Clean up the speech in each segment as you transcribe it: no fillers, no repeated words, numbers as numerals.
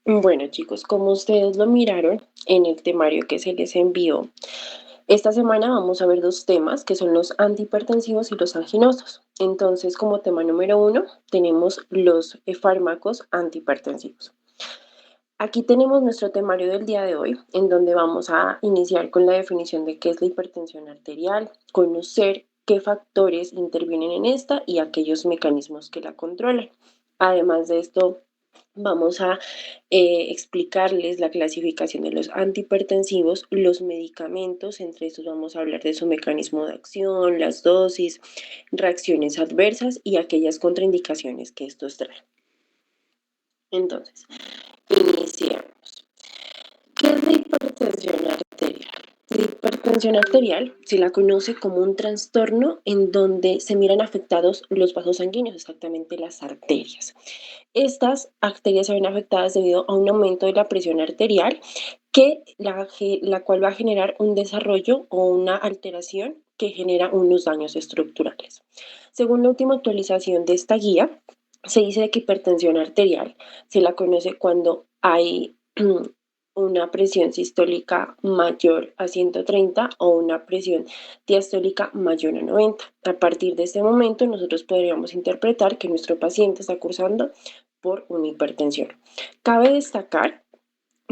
Bueno, chicos, como ustedes lo miraron en el temario que se les envió, esta semana vamos a ver dos temas que son los antihipertensivos y los anginosos. Entonces, como tema número uno, tenemos los fármacos antihipertensivos. Aquí tenemos nuestro temario del día de hoy, en donde vamos a iniciar con la definición de qué es la hipertensión arterial, conocer qué factores intervienen en esta y aquellos mecanismos que la controlan. Además de esto, vamos a explicarles la clasificación de los antihipertensivos, los medicamentos, entre estos vamos a hablar de su mecanismo de acción, las dosis, reacciones adversas y aquellas contraindicaciones que estos traen. Entonces, iniciamos. ¿Qué es la hipertensión arterial? La hipertensión arterial se la conoce como un trastorno en donde se miran afectados los vasos sanguíneos, exactamente las arterias. Estas arterias se ven afectadas debido a un aumento de la presión arterial la cual va a generar un desarrollo o una alteración que genera unos daños estructurales. Según la última actualización de esta guía, se dice que hipertensión arterial se la conoce cuando hay una presión sistólica mayor a 130 o una presión diastólica mayor a 90. A partir de este momento, nosotros podríamos interpretar que nuestro paciente está cursando por una hipertensión. Cabe destacar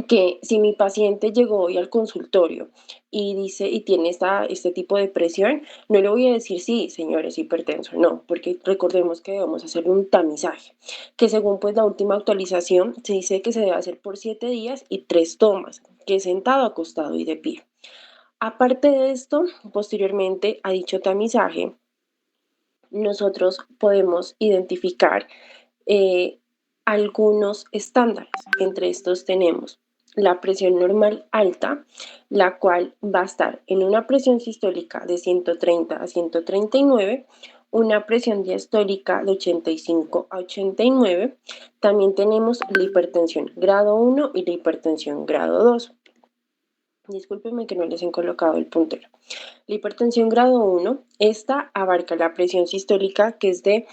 que si mi paciente llegó hoy al consultorio y dice y tiene este tipo de presión, no le voy a decir sí, señor, es hipertenso, no, porque recordemos que debemos hacer un tamizaje, que según pues la última actualización se dice que se debe hacer por 7 días y 3 tomas, que es sentado, acostado y de pie. Aparte de esto, posteriormente a dicho tamizaje, nosotros podemos identificar eh, algunos estándares. Entre estos tenemos la presión normal alta, la cual va a estar en una presión sistólica de 130 a 139, una presión diastólica de 85 a 89. También tenemos la hipertensión grado 1 y la hipertensión grado 2. Discúlpenme que no les he colocado el puntero. La hipertensión grado 1, esta abarca la presión sistólica que es de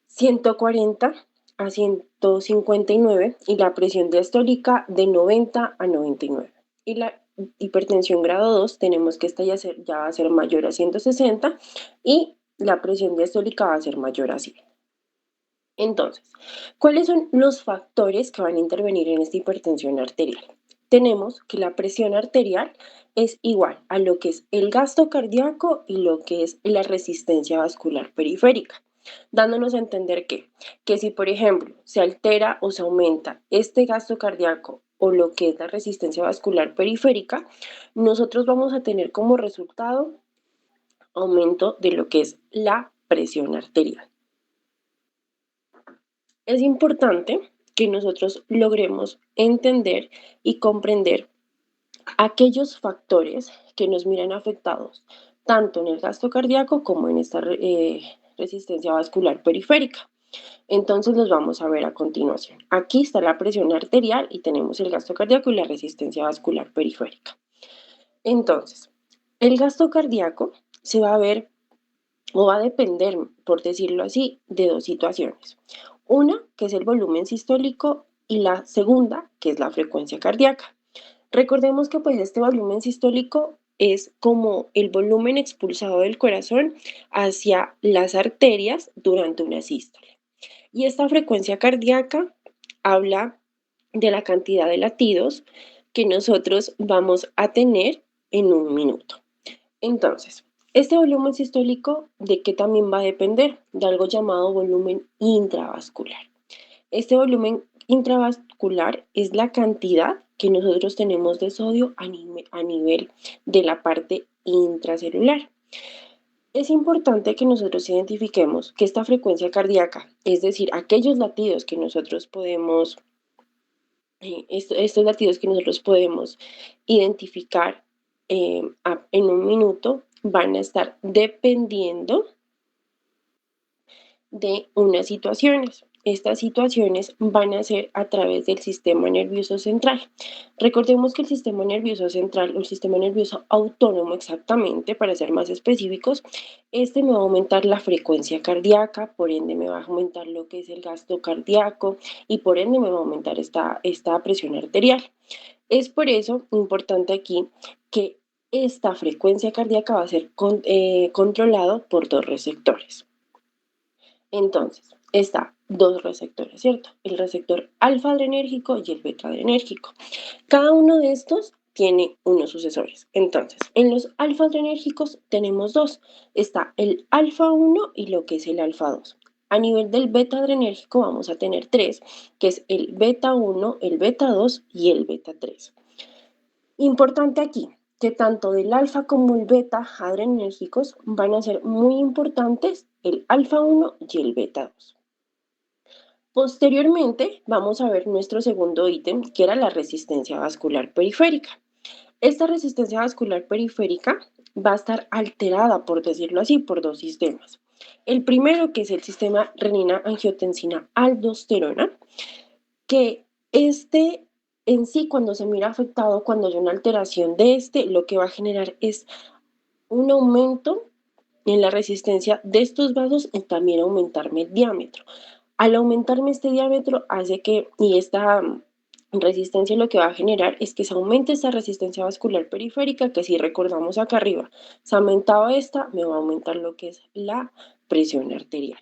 140 a 159 y la presión diastólica de 90 a 99. Y la hipertensión grado 2 tenemos que esta ya va a ser mayor a 160 y la presión diastólica va a ser mayor a 100. Entonces, ¿cuáles son los factores que van a intervenir en esta hipertensión arterial? Tenemos que la presión arterial es igual a lo que es el gasto cardíaco y lo que es la resistencia vascular periférica, dándonos a entender que si, por ejemplo, se altera o se aumenta este gasto cardíaco o lo que es la resistencia vascular periférica, nosotros vamos a tener como resultado aumento de lo que es la presión arterial. Es importante que nosotros logremos entender y comprender aquellos factores que nos miran afectados tanto en el gasto cardíaco como en esta resistencia vascular periférica. Entonces los vamos a ver a continuación. Aquí está la presión arterial y tenemos el gasto cardíaco y la resistencia vascular periférica. Entonces, el gasto cardíaco se va a ver o va a depender, por decirlo así, de dos situaciones. Una, que es el volumen sistólico, y la segunda, que es la frecuencia cardíaca. Recordemos que pues este volumen sistólico es como el volumen expulsado del corazón hacia las arterias durante una sístole. Y esta frecuencia cardíaca habla de la cantidad de latidos que nosotros vamos a tener en un minuto. Entonces, este volumen sistólico, ¿de qué también va a depender? De algo llamado volumen intravascular. Este volumen intravascular es la cantidad que nosotros tenemos de sodio a nivel de la parte intracelular. Es importante que nosotros identifiquemos que esta frecuencia cardíaca, es decir, aquellos latidos que nosotros podemos, estos latidos que nosotros podemos identificar en un minuto, van a estar dependiendo de unas situaciones. estas situaciones van a ser a través del sistema nervioso central. Recordemos que el sistema nervioso central, o el sistema nervioso autónomo exactamente, para ser más específicos, este me va a aumentar la frecuencia cardíaca, por ende me va a aumentar lo que es el gasto cardíaco y por ende me va a aumentar esta presión arterial. Es por eso importante aquí que esta frecuencia cardíaca va a ser controlado por dos receptores. Entonces, está dos receptores, ¿cierto? El receptor alfa adrenérgico y el beta adrenérgico. Cada uno de estos tiene unos sucesores. Entonces, en los alfa adrenérgicos tenemos dos. Está el alfa 1 y lo que es el alfa 2. A nivel del beta adrenérgico vamos a tener tres, que es el beta 1, el beta 2 y el beta 3. Importante aquí, que tanto del alfa como el beta adrenérgicos van a ser muy importantes el alfa 1 y el beta 2. Posteriormente, vamos a ver nuestro segundo ítem, que era la resistencia vascular periférica. Esta resistencia vascular periférica va a estar alterada, por decirlo así, por dos sistemas. El primero, que es el sistema renina-angiotensina-aldosterona, que en sí, cuando se mira afectado, cuando hay una alteración de lo que va a generar es un aumento en la resistencia de estos vasos y también aumentarme el diámetro. Al aumentarme este diámetro hace que, y esta resistencia lo que va a generar es que se aumente esta resistencia vascular periférica, que si recordamos acá arriba, se ha aumentado esta, me va a aumentar lo que es la presión arterial.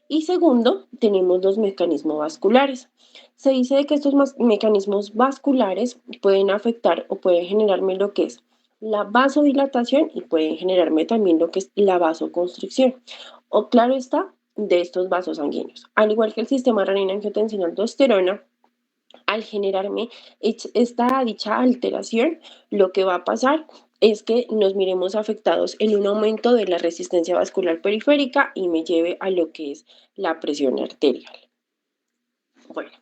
Y segundo, tenemos los mecanismos vasculares. Se dice que estos mecanismos vasculares pueden afectar o pueden generarme lo que es la vasodilatación y pueden generarme también lo que es la vasoconstricción. O claro está, de estos vasos sanguíneos. Al igual que el sistema renina-angiotensina-aldosterona, al generarme dicha alteración, lo que va a pasar es que nos miremos afectados en un aumento de la resistencia vascular periférica y me lleve a lo que es la presión arterial. Bueno,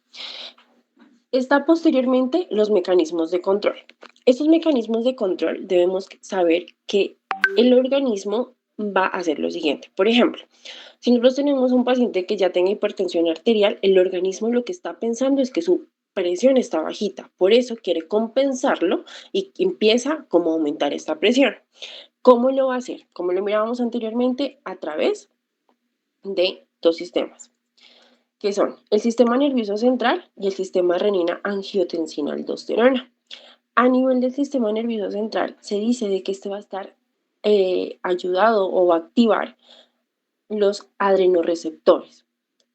está posteriormente los mecanismos de control. Estos mecanismos de control debemos saber que el organismo va a hacer lo siguiente. Por ejemplo, si nosotros tenemos un paciente que ya tenga hipertensión arterial, el organismo lo que está pensando es que su presión está bajita, por eso quiere compensarlo y empieza como a aumentar esta presión. ¿Cómo lo va a hacer? Como lo mirábamos anteriormente, a través de dos sistemas, que son el sistema nervioso central y el sistema renina-angiotensina-aldosterona. A nivel del sistema nervioso central, se dice de que este va a estar ayudado o va a activar los adrenoreceptores,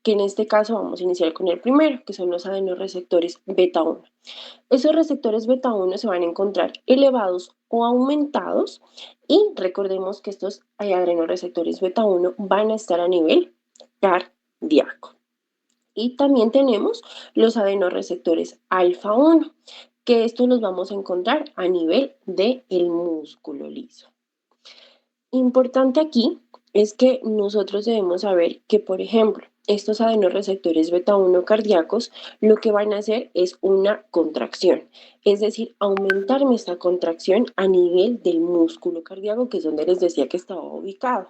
que en este caso vamos a iniciar con el primero, que son los adrenoreceptores beta 1. Esos receptores beta 1 se van a encontrar elevados o aumentados y recordemos que estos adrenoreceptores beta 1 van a estar a nivel cardíaco. Y también tenemos los adenoreceptores alfa 1, que estos los vamos a encontrar a nivel del músculo liso. Importante aquí es que nosotros debemos saber que, por ejemplo, estos adenoreceptores beta 1 cardíacos lo que van a hacer es una contracción, es decir, aumentarme esta contracción a nivel del músculo cardíaco, que es donde les decía que estaba ubicado.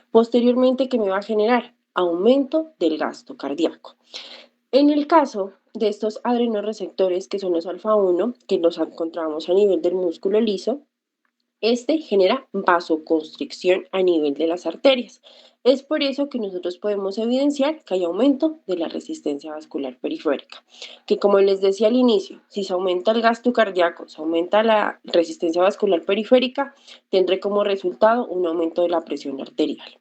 Posteriormente, ¿qué me va a generar? Aumento del gasto cardíaco. En el caso de estos adrenoreceptores, que son los alfa 1, que los encontramos a nivel del músculo liso, este genera vasoconstricción a nivel de las arterias. Es por eso que nosotros podemos evidenciar que hay aumento de la resistencia vascular periférica, que como les decía al inicio, si se aumenta el gasto cardíaco, se aumenta la resistencia vascular periférica, tendré como resultado un aumento de la presión arterial.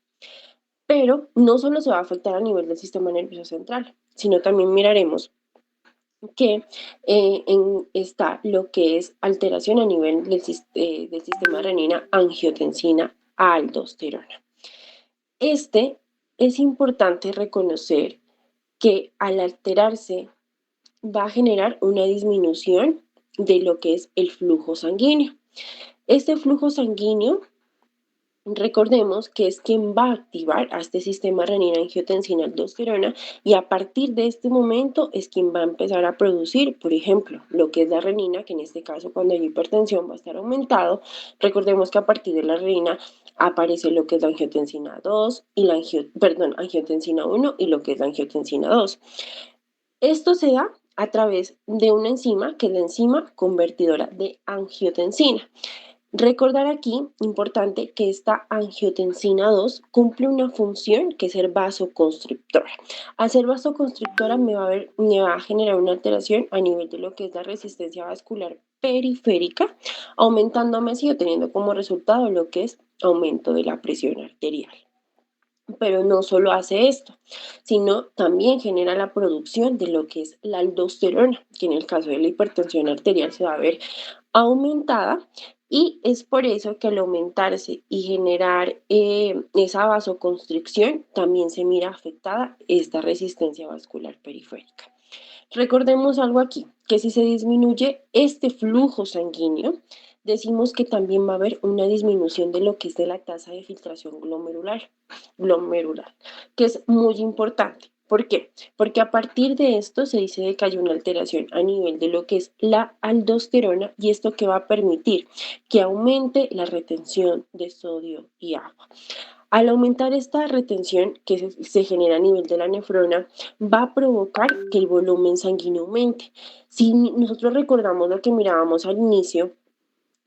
Pero no solo se va a afectar a nivel del sistema nervioso central, sino también miraremos que está lo que es alteración a nivel del sistema renina-angiotensina-aldosterona. Es importante reconocer que al alterarse va a generar una disminución de lo que es el flujo sanguíneo. Este flujo sanguíneo, recordemos que es quien va a activar a este sistema renina-angiotensina-aldosterona y a partir de este momento es quien va a empezar a producir, por ejemplo, lo que es la renina, que en este caso cuando hay hipertensión va a estar aumentado. Recordemos que a partir de la renina aparece lo que es la angiotensina 2 y angiotensina 1 y lo que es la angiotensina 2. Esto se da a través de una enzima que es la enzima convertidora de angiotensina. Recordar aquí, importante, que esta angiotensina 2 cumple una función que es ser vasoconstrictora. Al ser vasoconstrictora me va a generar una alteración a nivel de lo que es la resistencia vascular periférica, aumentándome así o teniendo como resultado lo que es aumento de la presión arterial. Pero no solo hace esto, sino también genera la producción de lo que es la aldosterona, que en el caso de la hipertensión arterial se va a ver aumentada, y es por eso que al aumentarse y generar esa vasoconstricción, también se mira afectada esta resistencia vascular periférica. Recordemos algo aquí, que si se disminuye este flujo sanguíneo, decimos que también va a haber una disminución de lo que es de la tasa de filtración glomerular, que es muy importante. ¿Por qué? Porque a partir de esto se dice de que hay una alteración a nivel de lo que es la aldosterona, y esto que va a permitir que aumente la retención de sodio y agua. Al aumentar esta retención que se genera a nivel de la nefrona, va a provocar que el volumen sanguíneo aumente. Si nosotros recordamos lo que mirábamos al inicio,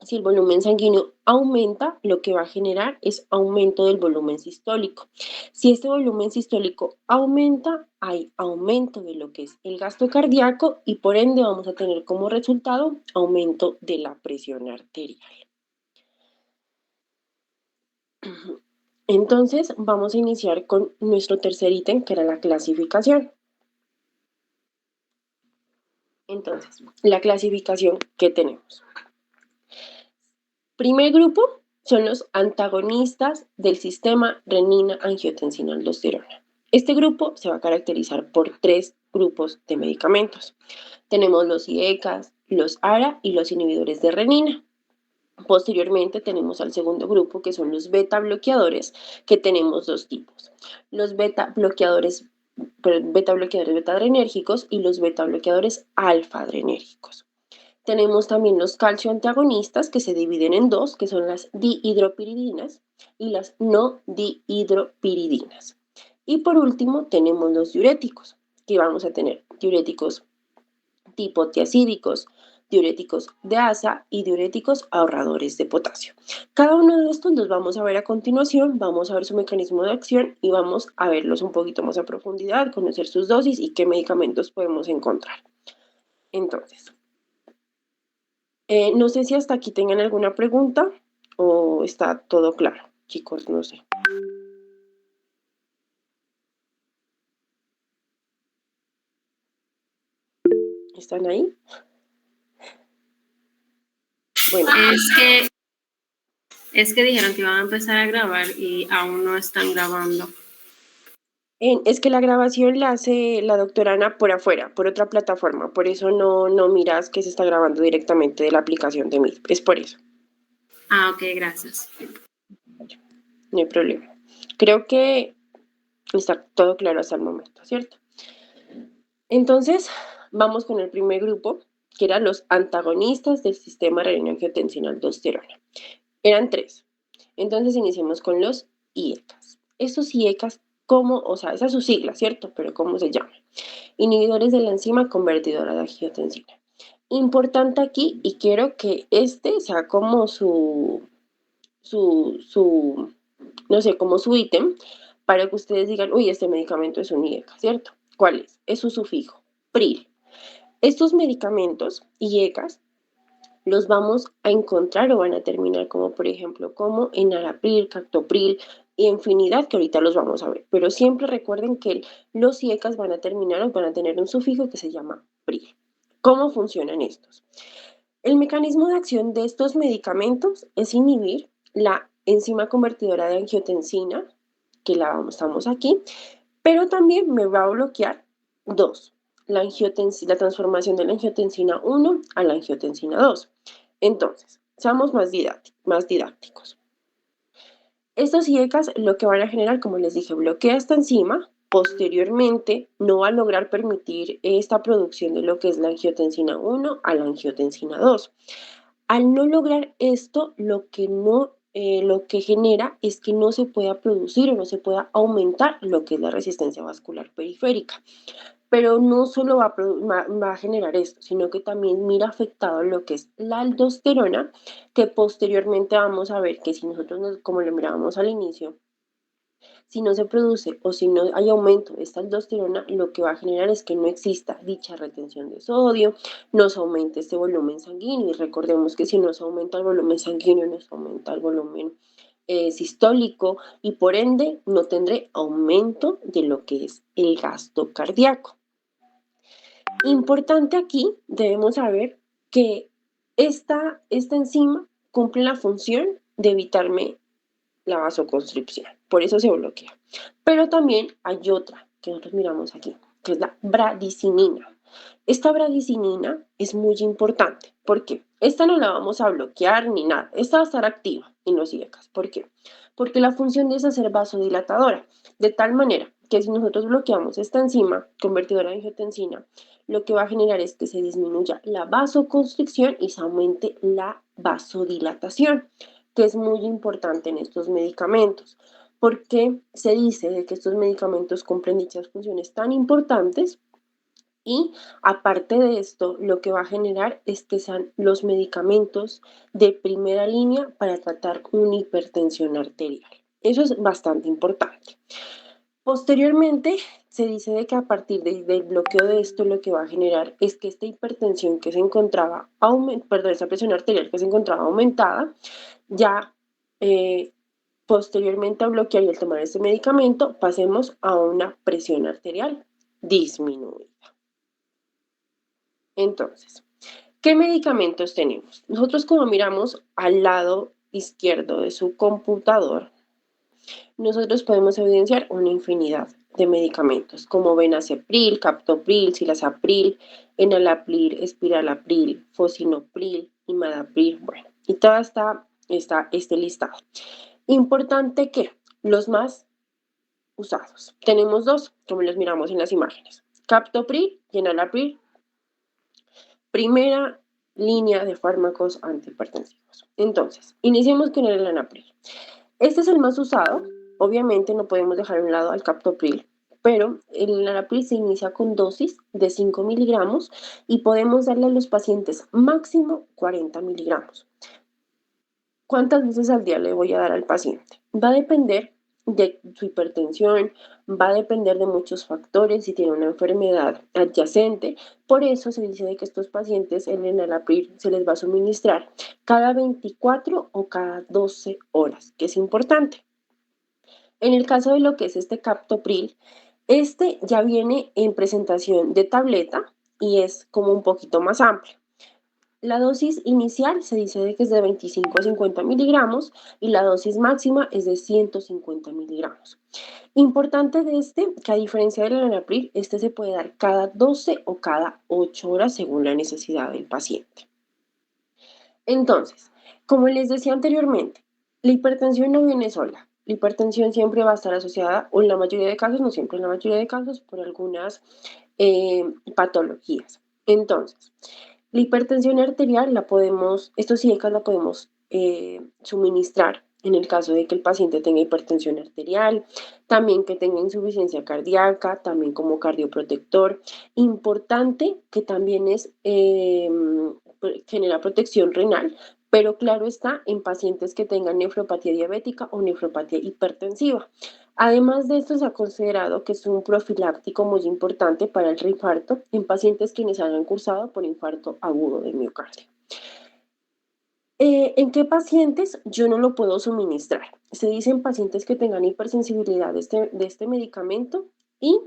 si el volumen sanguíneo aumenta, lo que va a generar es aumento del volumen sistólico. Si este volumen sistólico aumenta, hay aumento de lo que es el gasto cardíaco y por ende vamos a tener como resultado aumento de la presión arterial. Entonces, vamos a iniciar con nuestro tercer ítem, que era la clasificación. Entonces, la clasificación que tenemos. Primer grupo son los antagonistas del sistema renina-angiotensina-aldosterona. Este grupo se va a caracterizar por 3 grupos de medicamentos. Tenemos los IECAS, los ARA y los inhibidores de renina. Posteriormente tenemos al segundo grupo, que son los beta bloqueadores, que tenemos 2 tipos. Los beta bloqueadores beta-adrenérgicos y los beta bloqueadores alfa-adrenérgicos. Tenemos también los calcio antagonistas, que se dividen en 2, que son las dihidropiridinas y las no dihidropiridinas. Y por último tenemos los diuréticos, que vamos a tener diuréticos tipo tiacídicos, diuréticos de asa y diuréticos ahorradores de potasio. Cada uno de estos los vamos a ver a continuación, vamos a ver su mecanismo de acción y vamos a verlos un poquito más a profundidad, conocer sus dosis y qué medicamentos podemos encontrar. Entonces, no sé si hasta aquí tengan alguna pregunta o está todo claro, chicos, no sé. ¿Están ahí? Bueno. Es que dijeron que iban a empezar a grabar y aún no están grabando. Es que la grabación la hace la doctora Ana por afuera, por otra plataforma, por eso no miras que se está grabando directamente de la aplicación de Meet, es por eso. Ah, ok, gracias. No hay problema. Creo que está todo claro hasta el momento, ¿cierto? Entonces, vamos con el primer grupo, que eran los antagonistas del sistema renina-angiotensina-aldosterona. Eran 3. Entonces, iniciemos con los IECAS. Estos IECAS, esa es su sigla, ¿cierto? Pero ¿cómo se llama? Inhibidores de la enzima convertidora de angiotensina. Importante aquí, y quiero que este sea como no sé, como su ítem, para que ustedes digan, uy, este medicamento es un IECA, ¿cierto? ¿Cuál es? Es su sufijo, PRIL. Estos medicamentos, IECAS, los vamos a encontrar o van a terminar como, por ejemplo, como enalapril, captopril y infinidad, que ahorita los vamos a ver. Pero siempre recuerden que los IECAS van a terminar o van a tener un sufijo que se llama PRIL. ¿Cómo funcionan estos? El mecanismo de acción de estos medicamentos es inhibir la enzima convertidora de angiotensina, que estamos aquí, pero también me va a bloquear 2, la transformación de la angiotensina 1 a la angiotensina 2. Entonces, seamos más didácticos. Estos IECAS lo que van a generar, como les dije, bloquea esta enzima, posteriormente no va a lograr permitir esta producción de lo que es la angiotensina 1 a la angiotensina 2. Al no lograr esto, lo que no lo que genera es que no se pueda producir o no se pueda aumentar lo que es la resistencia vascular periférica. Pero no solo va a generar esto, sino que también mira afectado lo que es la aldosterona, que posteriormente vamos a ver que si nosotros, como lo mirábamos al inicio, si no se produce o si no hay aumento de esta aldosterona, lo que va a generar es que no exista dicha retención de sodio, nos aumente este volumen sanguíneo. Y recordemos que si nos aumenta el volumen sanguíneo, nos aumenta el volumen sistólico y por ende no tendré aumento de lo que es el gasto cardíaco. Importante aquí, debemos saber que esta enzima cumple la función de evitarme la vasoconstricción, por eso se bloquea. Pero también hay otra que nosotros miramos aquí, que es la bradicinina. Esta bradicinina es muy importante. ¿Por qué? Esta no la vamos a bloquear ni nada. Esta va a estar activa en los IECAS. ¿Por qué? Porque la función de esa es ser vasodilatadora, de tal manera que si nosotros bloqueamos esta enzima convertidora de angiotensina, lo que va a generar es que se disminuya la vasoconstricción y se aumente la vasodilatación, que es muy importante en estos medicamentos, porque se dice de que estos medicamentos cumplen dichas funciones tan importantes y aparte de esto, lo que va a generar es que sean los medicamentos de primera línea para tratar una hipertensión arterial. Eso es bastante importante. Posteriormente, se dice de que a partir del bloqueo de esto, lo que va a generar es que esta hipertensión que se encontraba, esa presión arterial que se encontraba aumentada, ya posteriormente a bloquear y al tomar este medicamento, pasemos a una presión arterial disminuida. Entonces, ¿qué medicamentos tenemos? Nosotros como miramos al lado izquierdo de su computador, nosotros podemos evidenciar una infinidad de medicamentos como benacepril, captopril, cilazapril, enalapril, espiralapril, fosinopril, imadapril, bueno, y todo está este listado. Importante que los más usados. Tenemos dos, como los miramos en las imágenes, captopril y enalapril. Primera línea de fármacos antihipertensivos. Entonces, iniciemos con el enalapril. Este es el más usado. Obviamente no podemos dejar a un lado al captopril, pero el enalapril se inicia con dosis de 5 miligramos y podemos darle a los pacientes máximo 40 miligramos. ¿Cuántas veces al día le voy a dar al paciente? Va a depender de su hipertensión, va a depender de muchos factores, si tiene una enfermedad adyacente. Por eso se dice de que estos pacientes el enalapril se les va a suministrar cada 24 o cada 12 horas, que es importante. En el caso de lo que es este captopril, este ya viene en presentación de tableta y es como un poquito más amplio. La dosis inicial se dice de que es de 25 a 50 miligramos y la dosis máxima es de 150 miligramos. Importante de este, que a diferencia del enalapril, este se puede dar cada 12 o cada 8 horas según la necesidad del paciente. Entonces, como les decía anteriormente, la hipertensión no viene sola. La hipertensión siempre va a estar asociada, o en la mayoría de casos, no siempre en la mayoría de casos, por algunas patologías. Entonces, la hipertensión arterial estos IECAS la podemos suministrar en el caso de que el paciente tenga hipertensión arterial, también que tenga insuficiencia cardíaca, también como cardioprotector. Importante que también genera protección renal, pero claro está en pacientes que tengan nefropatía diabética o nefropatía hipertensiva. Además de esto, se ha considerado que es un profiláctico muy importante para el reinfarto en pacientes quienes hayan cursado por infarto agudo de miocardio. ¿En qué pacientes yo no lo puedo suministrar? Se dice en pacientes que tengan hipersensibilidad de este medicamento y,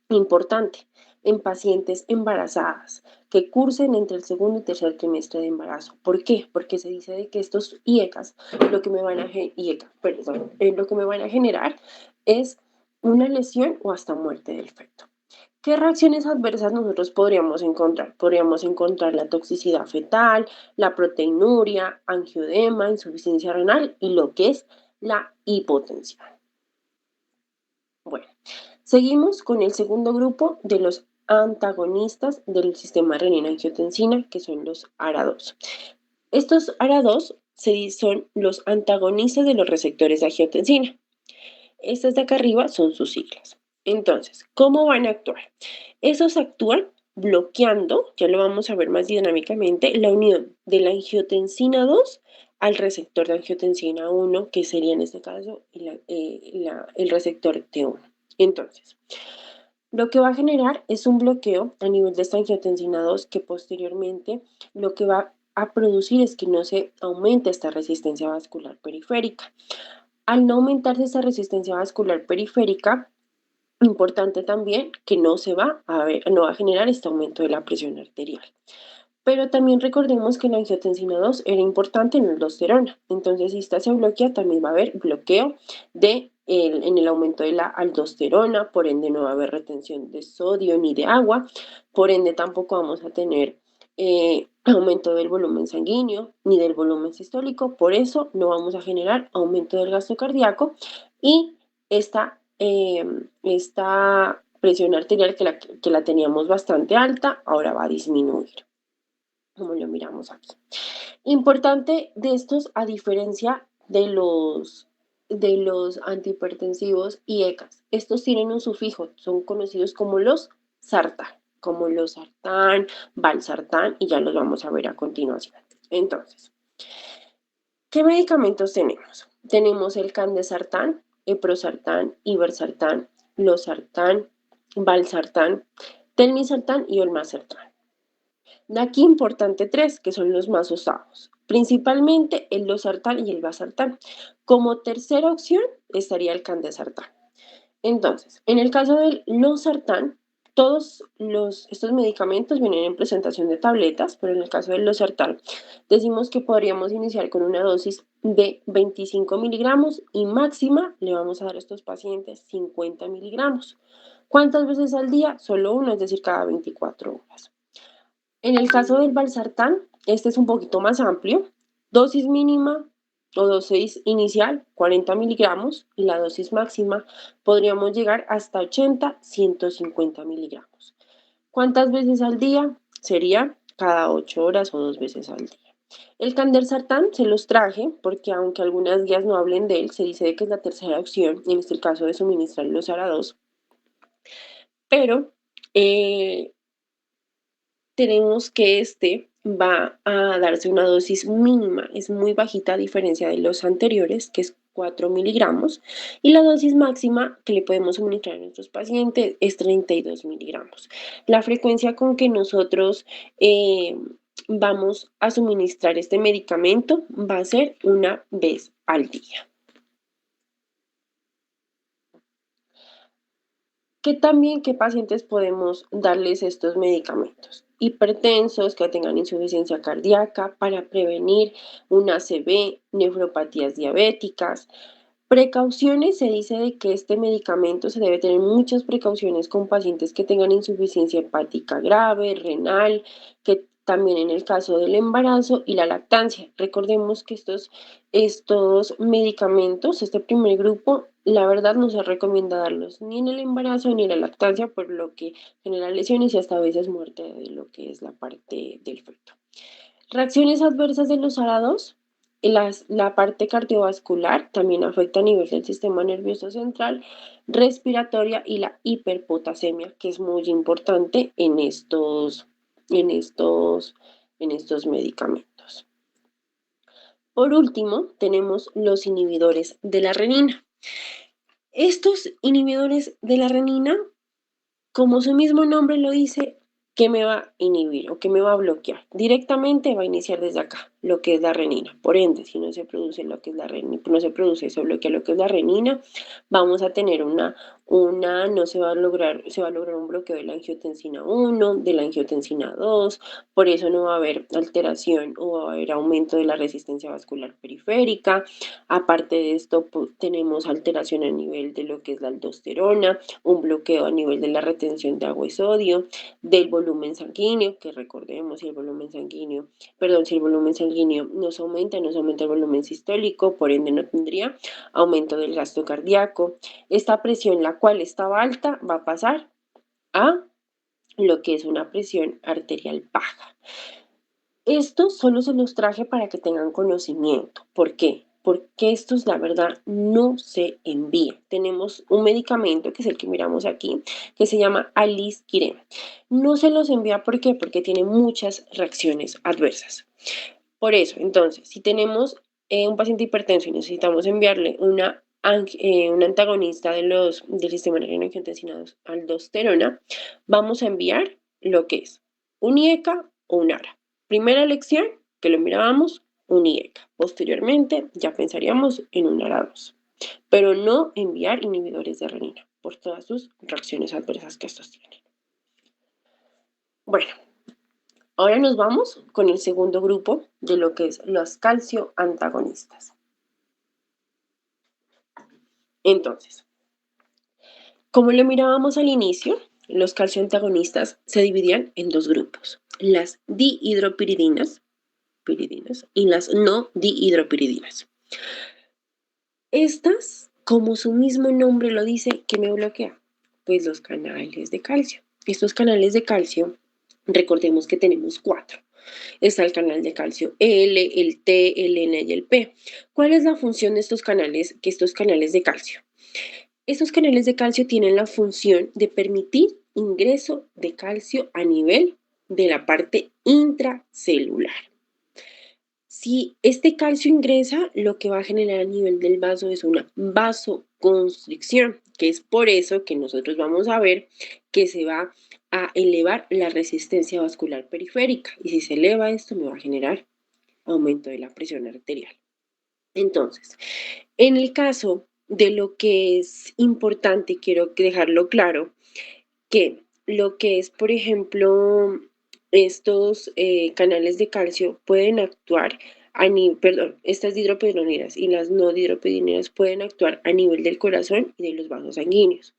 importante, en pacientes embarazadas que cursen entre el segundo y tercer trimestre de embarazo. ¿Por qué? Porque se dice de que estos IECAS lo que me van a generar es una lesión o hasta muerte del feto. ¿Qué reacciones adversas nosotros podríamos encontrar? Podríamos encontrar la toxicidad fetal, la proteinuria, angioedema, insuficiencia renal y lo que es la hipotensión. Bueno, seguimos con el segundo grupo de los antagonistas del sistema renina-angiotensina, que son los ARA2. Estos ARA2 son los antagonistas de los receptores de angiotensina. Estas de acá arriba son sus siglas. Entonces, ¿cómo van a actuar? Esos actúan bloqueando, ya lo vamos a ver más dinámicamente, la unión de la angiotensina 2 al receptor de angiotensina 1, que sería en este caso el receptor T1. Entonces, lo que va a generar es un bloqueo a nivel de esta angiotensina 2 que posteriormente lo que va a producir es que no se aumente esta resistencia vascular periférica. Al no aumentarse esta resistencia vascular periférica, importante también que no va a generar este aumento de la presión arterial. Pero también recordemos que la angiotensina 2 era importante en la aldosterona. Entonces, si esta se bloquea, también va a haber bloqueo en el aumento de la aldosterona, por ende no va a haber retención de sodio ni de agua, por ende tampoco vamos a tener aumento del volumen sanguíneo ni del volumen sistólico, por eso no vamos a generar aumento del gasto cardíaco y esta presión arterial que la teníamos bastante alta, ahora va a disminuir, como lo miramos aquí. Importante de estos, a diferencia de los antihipertensivos y ECAs, estos tienen un sufijo, son conocidos como los sartán, valsartán, y ya los vamos a ver a continuación. Entonces, ¿qué medicamentos tenemos? Tenemos el candesartán, eprosartán, ibersartán, losartán, valsartán, telmisartán y olmesartán. De aquí importante tres, que son los más usados, principalmente el losartán y el valsartán. Como tercera opción estaría el candesartán. Entonces, en el caso del losartán, todos estos medicamentos vienen en presentación de tabletas, pero en el caso del losartán decimos que podríamos iniciar con una dosis de 25 miligramos y máxima le vamos a dar a estos pacientes 50 miligramos. ¿Cuántas veces al día? Solo una, es decir, cada 24 horas. En el caso del valsartán, este es un poquito más amplio. Dosis mínima o dosis inicial, 40 miligramos, y la dosis máxima podríamos llegar hasta 80, 150 miligramos. ¿Cuántas veces al día? Sería cada 8 horas o 2 veces al día. El candesartán se los traje porque aunque algunas guías no hablen de él, se dice que es la tercera opción, en este caso de suministrar los ARA2. Pero tenemos que este va a darse una dosis mínima, es muy bajita a diferencia de los anteriores, que es 4 miligramos, y la dosis máxima que le podemos suministrar a nuestros pacientes es 32 miligramos. La frecuencia con que nosotros vamos a suministrar este medicamento va a ser una vez al día. ¿Qué pacientes podemos darles estos medicamentos? Hipertensos, que tengan insuficiencia cardíaca, para prevenir una ACV, nefropatías diabéticas. Precauciones, se dice de que este medicamento se debe tener muchas precauciones con pacientes que tengan insuficiencia hepática grave, renal, que también en el caso del embarazo y la lactancia. Recordemos que estos medicamentos, este primer grupo, la verdad no se recomienda darlos ni en el embarazo ni en la lactancia, por lo que genera lesiones y hasta a veces muerte de lo que es la parte del feto. Reacciones adversas de los ARA2. La parte cardiovascular también afecta a nivel del sistema nervioso central, respiratoria y la hiperpotasemia, que es muy importante en estos medicamentos. Por último, tenemos los inhibidores de la renina. Estos inhibidores de la renina, como su mismo nombre lo dice, ¿qué me va a inhibir o qué me va a bloquear? Directamente va a iniciar desde acá, lo que es la renina. Por ende, si no se produce lo que es la renina, no se produce, se bloquea lo que es la renina, vamos a tener no se va a lograr un bloqueo de la angiotensina 1, de la angiotensina 2, por eso no va a haber alteración o va a haber aumento de la resistencia vascular periférica. Aparte de esto, tenemos alteración a nivel de lo que es la aldosterona, un bloqueo a nivel de la retención de agua y sodio, del volumen sanguíneo, que recordemos, si el volumen sanguíneo nos aumenta el volumen sistólico, por ende no tendría aumento del gasto cardíaco. Esta presión, la cual estaba alta, va a pasar a lo que es una presión arterial baja. Esto solo se los traje para que tengan conocimiento. ¿Por qué? Porque estos, la verdad, no se envían. Tenemos un medicamento, que es el que miramos aquí, que se llama Aliskiren. No se los envía, ¿por qué? Porque tiene muchas reacciones adversas. Por eso, entonces, si tenemos un paciente hipertenso y necesitamos enviarle un antagonista del sistema nervino-angiotensina aldosterona, vamos a enviar lo que es un IECA o un ARA. Primera lección, que lo mirábamos, un IECA. Posteriormente, ya pensaríamos en un ARA2. Pero no enviar inhibidores de renina, por todas sus reacciones adversas que estos tienen. Bueno, ahora nos vamos con el segundo grupo de lo que es los calcio antagonistas. Entonces, como lo mirábamos al inicio, los calcio antagonistas se dividían en dos grupos, las dihidropiridinas y las no dihidropiridinas. Estas, como su mismo nombre lo dice, ¿qué me bloquea? Pues los canales de calcio. Estos canales de calcio, recordemos que tenemos 4. Está el canal de calcio L, el T, el N y el P. ¿Cuál es la función de estos canales de calcio? Estos canales de calcio tienen la función de permitir ingreso de calcio a nivel de la parte intracelular. Si este calcio ingresa, lo que va a generar a nivel del vaso es una vasoconstricción, que es por eso que nosotros vamos a ver que se va a elevar la resistencia vascular periférica. Y si se eleva esto, me va a generar aumento de la presión arterial. Entonces, en el caso de lo que es importante, quiero dejarlo claro, que lo que es, por ejemplo, estos canales de calcio pueden actuar estas dihidropironinas y las no dihidropironinas pueden actuar a nivel del corazón y de los vasos sanguíneos.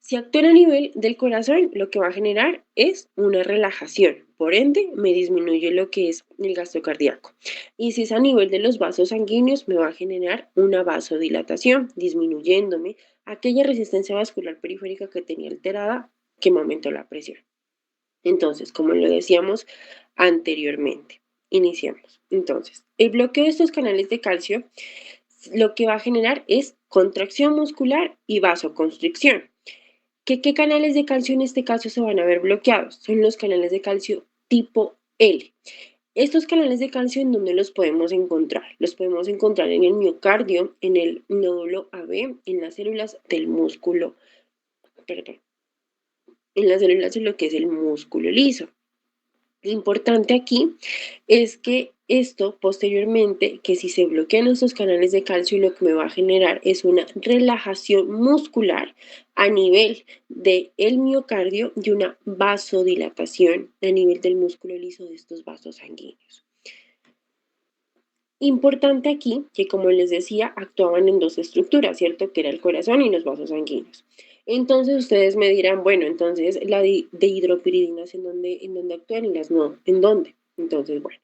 Si actúan a nivel del corazón, lo que va a generar es una relajación. Por ende, me disminuye lo que es el gasto cardíaco. Y si es a nivel de los vasos sanguíneos, me va a generar una vasodilatación, disminuyéndome aquella resistencia vascular periférica que tenía alterada, que me aumentó la presión. Entonces, como lo decíamos anteriormente, iniciamos. Entonces, el bloqueo de estos canales de calcio lo que va a generar es contracción muscular y vasoconstricción. ¿Qué canales de calcio en este caso se van a ver bloqueados? Son los canales de calcio tipo L. Estos canales de calcio, ¿en dónde los podemos encontrar? Los podemos encontrar en el miocardio, en el nódulo AB, en las células del músculo, en las células de lo que es el músculo liso. Lo importante aquí es que esto posteriormente, que si se bloquean estos canales de calcio, lo que me va a generar es una relajación muscular a nivel del miocardio y una vasodilatación a nivel del músculo liso de estos vasos sanguíneos. Importante aquí que, como les decía, actuaban en dos estructuras, ¿cierto? Que era el corazón y los vasos sanguíneos. Entonces ustedes me dirán, bueno, entonces la dihidropiridinas en dónde actúan y las no, ¿en dónde? Entonces, bueno,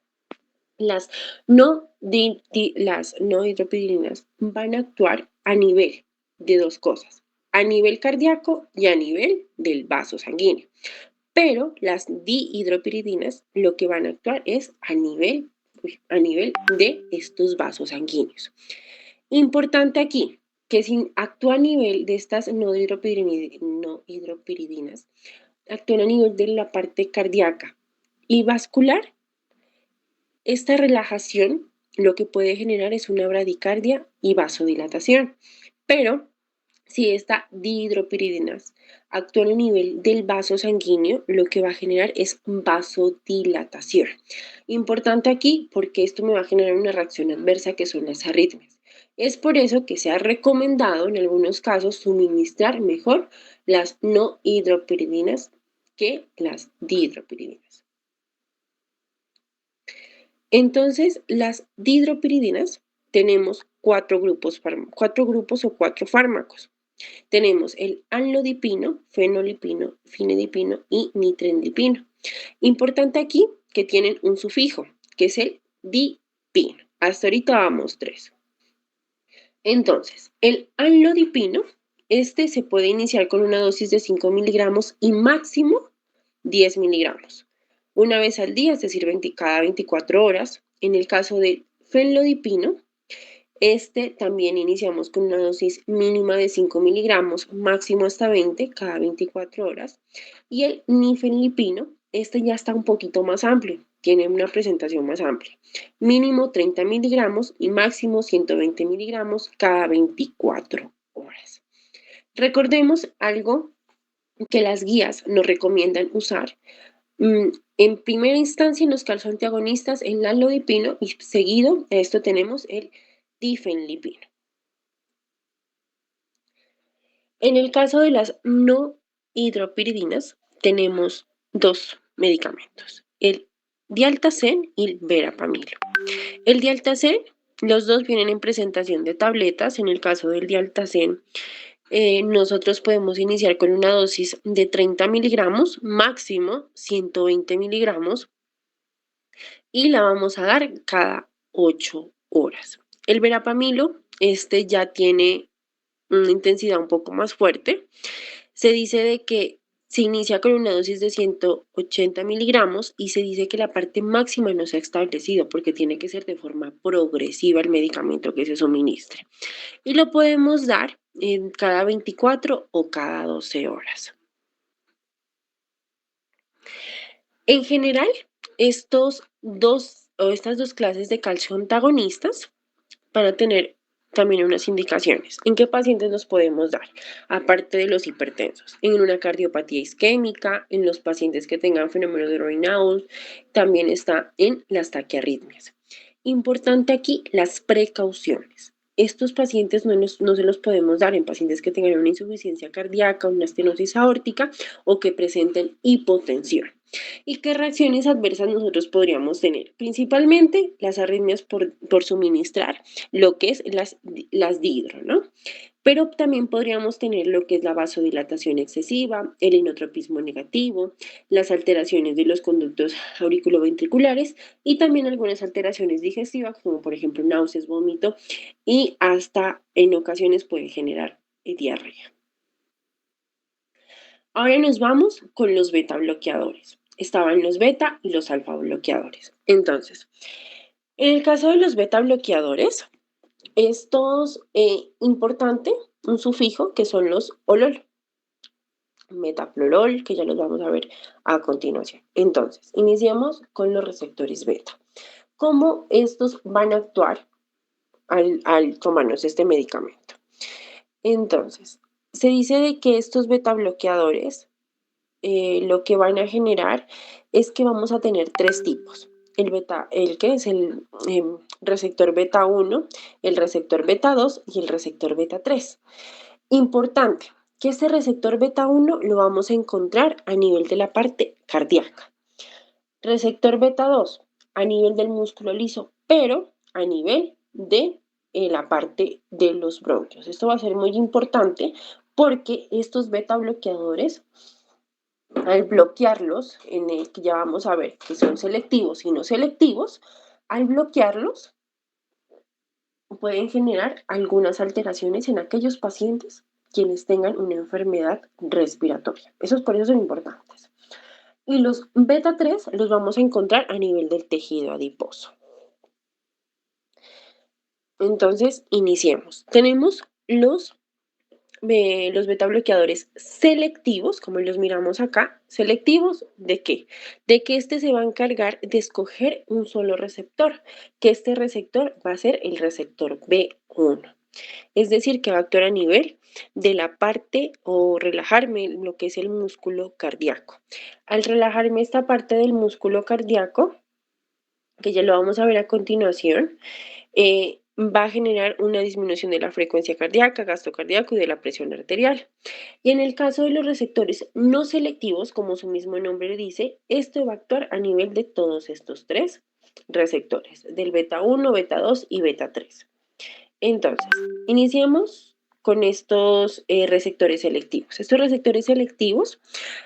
las no dihidropiridinas van a actuar a nivel de dos cosas, a nivel cardíaco y a nivel del vaso sanguíneo. Pero las dihidropiridinas lo que van a actuar es a nivel de estos vasos sanguíneos. Importante aquí, que si actúa a nivel de estas no hidropiridinas, actúan a nivel de la parte cardíaca y vascular, esta relajación lo que puede generar es una bradicardia y vasodilatación. Pero si esta dihidropiridinas actúa a nivel del vaso sanguíneo, lo que va a generar es vasodilatación. Importante aquí porque esto me va a generar una reacción adversa que son las arritmias. Es por eso que se ha recomendado en algunos casos suministrar mejor las no hidropiridinas que las dihidropiridinas. Entonces, las dihidropiridinas tenemos cuatro grupos o cuatro fármacos. Tenemos el amlodipino, fenolipino, finidipino y nitrendipino. Importante aquí que tienen un sufijo, que es el dipino. Hasta ahorita vamos 3. Entonces, el amlodipino, este se puede iniciar con una dosis de 5 miligramos y máximo 10 miligramos. una vez al día, es decir, cada 24 horas. En el caso de fenlodipino, también iniciamos con una dosis mínima de 5 miligramos, máximo hasta 20 cada 24 horas. Y el nifenlipino, ya está un poquito más amplio, tiene una presentación más amplia. Mínimo 30 miligramos y máximo 120 miligramos cada 24 horas. Recordemos algo que las guías nos recomiendan usar. En primera instancia en los calzoantagonistas, el nalodipino, y seguido a esto tenemos el difenlipino. En el caso de las no hidropiridinas, tenemos dos medicamentos, el dialtacén y el verapamilo. El dialtacén, los dos vienen en presentación de tabletas. En el caso del dialtacén, nosotros podemos iniciar con una dosis de 30 miligramos, máximo 120 miligramos, y la vamos a dar cada 8 horas. El verapamilo, ya tiene una intensidad un poco más fuerte. Se dice de que se inicia con una dosis de 180 miligramos y se dice que la parte máxima no se ha establecido porque tiene que ser de forma progresiva el medicamento que se suministre. Y lo podemos dar en cada 24 o cada 12 horas. En general, estas dos clases de calcio antagonistas van a tener también unas indicaciones. ¿En qué pacientes los podemos dar? Aparte de los hipertensos, en una cardiopatía isquémica, en los pacientes que tengan fenómeno de Raynaud, también está en las taquiarritmias. Importante aquí las precauciones. Estos pacientes no se los podemos dar en pacientes que tengan una insuficiencia cardíaca, una estenosis aórtica o que presenten hipotensión. ¿Y qué reacciones adversas nosotros podríamos tener? Principalmente las arritmias por suministrar lo que es las dihidro, ¿no? Pero también podríamos tener lo que es la vasodilatación excesiva, el inotropismo negativo, las alteraciones de los conductos auriculoventriculares y también algunas alteraciones digestivas, como por ejemplo náuseas, vómito y hasta en ocasiones puede generar diarrea. Ahora nos vamos con los beta bloqueadores. Estaban los beta y los alfa bloqueadores. Entonces, en el caso de los beta bloqueadores, estos, importante, un sufijo que son los olol, metaprolol, que ya los vamos a ver a continuación. Entonces, iniciamos con los receptores beta. ¿Cómo estos van a actuar al tomarnos este medicamento? Entonces, se dice de que estos beta bloqueadores lo que van a generar es que vamos a tener tres tipos. El que es el receptor beta 1, el receptor beta 2 y el receptor beta 3. Importante, que este receptor beta 1 lo vamos a encontrar a nivel de la parte cardíaca. Receptor beta 2 a nivel del músculo liso, pero a nivel de la parte de los bronquios. Esto va a ser muy importante porque estos beta bloqueadores, al bloquearlos, en el que ya vamos a ver que son selectivos y no selectivos, al bloquearlos pueden generar algunas alteraciones en aquellos pacientes quienes tengan una enfermedad respiratoria. Por eso son importantes. Y los beta 3 los vamos a encontrar a nivel del tejido adiposo. Entonces, iniciemos. Tenemos los beta bloqueadores selectivos, como los miramos acá. ¿Selectivos de qué? De que se va a encargar de escoger un solo receptor, que este receptor va a ser el receptor B1. Es decir, que va a actuar a nivel de la parte o relajarme lo que es el músculo cardíaco. Al relajarme esta parte del músculo cardíaco, que ya lo vamos a ver a continuación, va a generar una disminución de la frecuencia cardíaca, gasto cardíaco y de la presión arterial. Y en el caso de los receptores no selectivos, como su mismo nombre dice, esto va a actuar a nivel de todos estos tres receptores, del beta 1, beta 2 y beta 3. Entonces, iniciemos con estos receptores selectivos. Estos receptores selectivos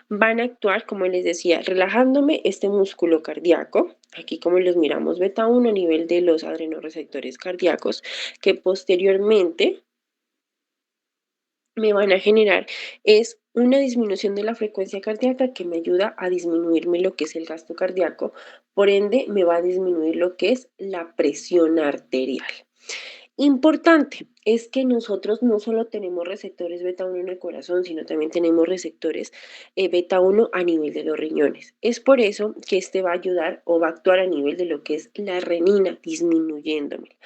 van a actuar, como les decía, relajándome este músculo cardíaco. Aquí como los miramos, beta 1 a nivel de los adrenoreceptores cardíacos, que posteriormente me van a generar es una disminución de la frecuencia cardíaca que me ayuda a disminuirme lo que es el gasto cardíaco, por ende me va a disminuir lo que es la presión arterial. Importante es que nosotros no solo tenemos receptores beta 1 en el corazón, sino también tenemos receptores beta 1 a nivel de los riñones. Es por eso que este va a ayudar o va a actuar a nivel de lo que es la renina, disminuyéndome.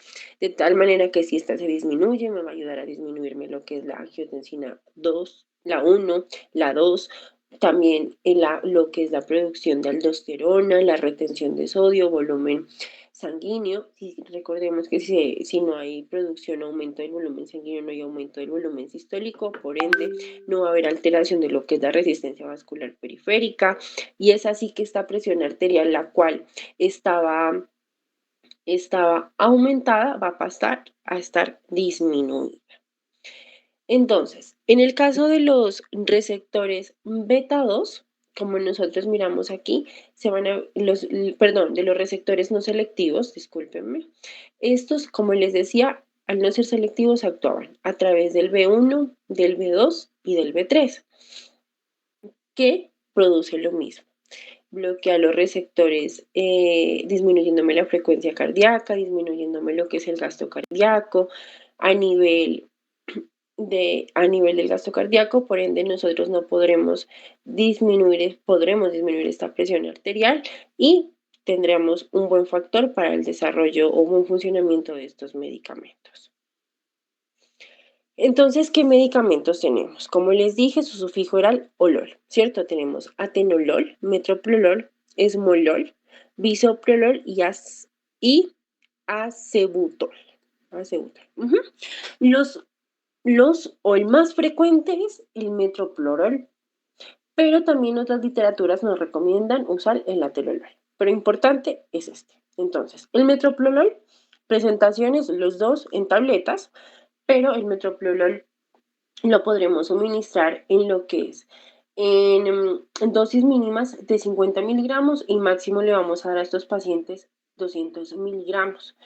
De tal manera que si esta se disminuye, me va a ayudar a disminuirme lo que es la angiotensina 2, la 1, la 2, también lo que es la producción de aldosterona, la retención de sodio, volumen sanguíneo. Y recordemos que si no hay producción o aumento del volumen sanguíneo, no hay aumento del volumen sistólico, por ende no va a haber alteración de lo que es la resistencia vascular periférica. Y es así que esta presión arterial, la cual estaba aumentada, va a pasar a estar disminuida. Entonces, en el caso de los receptores beta 2, como nosotros miramos aquí, de los receptores no selectivos, discúlpenme, estos, como les decía, al no ser selectivos actuaban a través del B1, del B2 y del B3, que produce lo mismo. Bloquea los receptores, disminuyéndome la frecuencia cardíaca, disminuyéndome lo que es el gasto cardíaco a nivel del gasto cardíaco, por ende nosotros no podremos disminuir esta presión arterial y tendremos un buen factor para el desarrollo o buen funcionamiento de estos medicamentos. Entonces, ¿qué medicamentos tenemos? Como les dije, su sufijo era el olol, ¿cierto? Tenemos atenolol, metoprolol, esmolol, bisoprolol y acebutol. Ujú. O el más frecuente es el metoprolol, pero también otras literaturas nos recomiendan usar el atenolol. Pero importante es este. Entonces, el metoprolol, presentaciones los dos en tabletas, pero el metoprolol lo podremos suministrar en lo que es en dosis mínimas de 50 miligramos y máximo le vamos a dar a estos pacientes 200 miligramos.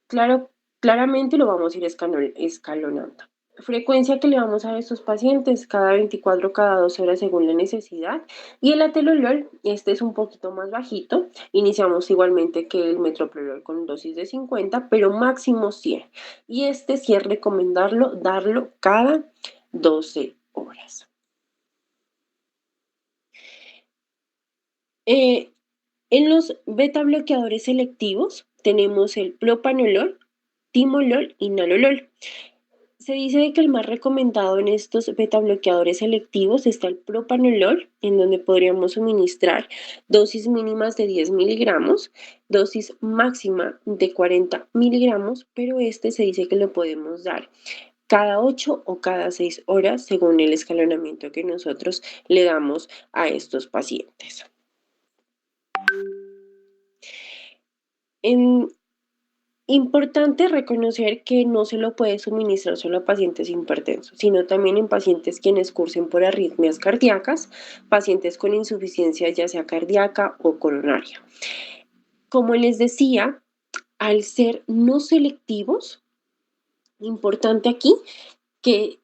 Claramente lo vamos a ir escalonando. Frecuencia que le vamos a dar a estos pacientes cada 24 o cada 12 horas según la necesidad. Y el atenolol, este es un poquito más bajito. Iniciamos igualmente que el metoprolol con dosis de 50, pero máximo 100. Y este sí es recomendarlo darlo cada 12 horas. En los beta bloqueadores selectivos tenemos el propanolol, timolol y nololol. Se dice que el más recomendado en estos beta bloqueadores selectivos está el propanolol, en donde podríamos suministrar dosis mínimas de 10 miligramos, dosis máxima de 40 miligramos, pero este se dice que lo podemos dar cada 8 o cada 6 horas según el escalonamiento que nosotros le damos a estos pacientes. Importante reconocer que no se lo puede suministrar solo a pacientes hipertensos, sino también en pacientes quienes cursen por arritmias cardíacas, pacientes con insuficiencia ya sea cardíaca o coronaria. Como les decía, al ser no selectivos, importante aquí que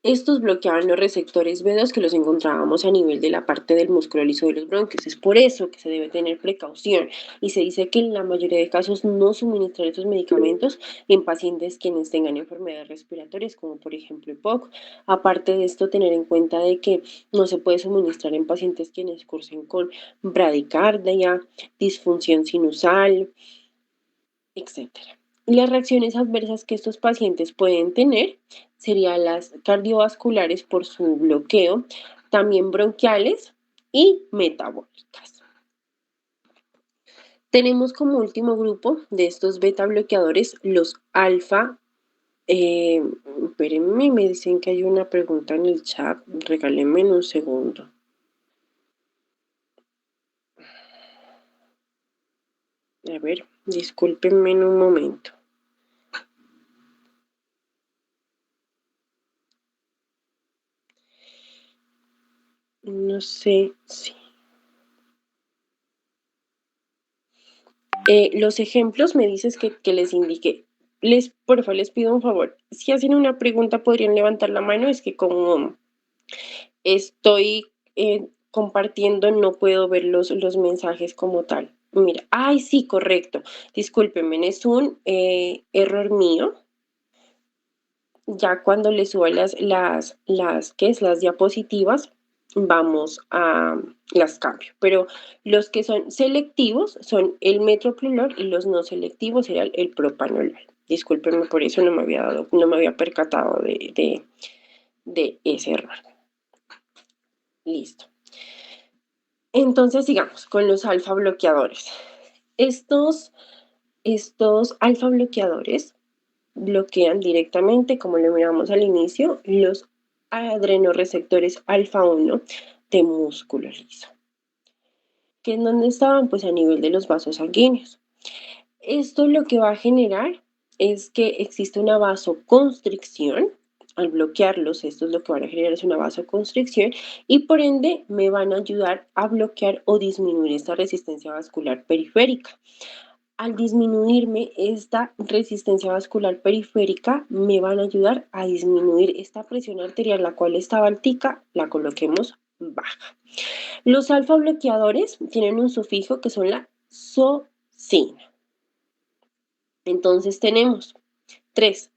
estos bloqueaban los receptores B2 que los encontrábamos a nivel de la parte del músculo liso de los bronquios. Es por eso que se debe tener precaución y se dice que en la mayoría de casos no suministrar estos medicamentos en pacientes quienes tengan enfermedades respiratorias como por ejemplo EPOC. Aparte de esto, tener en cuenta de que no se puede suministrar en pacientes quienes cursen con bradicardia, disfunción sinusal, etcétera. Las reacciones adversas que estos pacientes pueden tener serían las cardiovasculares por su bloqueo, también bronquiales y metabólicas. Tenemos como último grupo de estos beta bloqueadores los alfa. Espérenme, me dicen que hay una pregunta en el chat. Regálenme un segundo. A ver, discúlpenme un momento. No sé si... los ejemplos me dices que les indiqué. porfa, les pido un favor. Si hacen una pregunta, podrían levantar la mano. Es que como estoy compartiendo, no puedo ver los mensajes como tal. Mira, ay, sí, correcto. Discúlpenme, es un error mío. Ya cuando le suba ¿qué es? Las diapositivas, vamos a las cambio. Pero los que son selectivos son el metoprolol y los no selectivos serían el propanolol. Discúlpenme por eso, no me había percatado de ese error. Listo. Entonces sigamos con los alfa bloqueadores. Estos alfa bloqueadores bloquean directamente, como lo miramos al inicio, los adrenoreceptores alfa 1 de músculo liso. ¿Que en dónde estaban? Pues a nivel de los vasos sanguíneos. Esto lo que va a generar es que existe una vasoconstricción. Al bloquearlos, esto es lo que van a generar, es una vasoconstricción, y por ende me van a ayudar a bloquear o disminuir esta resistencia vascular periférica. Al disminuirme esta resistencia vascular periférica, me van a ayudar a disminuir esta presión arterial, la cual estaba altica, la coloquemos baja. Los alfa bloqueadores tienen un sufijo que son la socina. Entonces tenemos 3,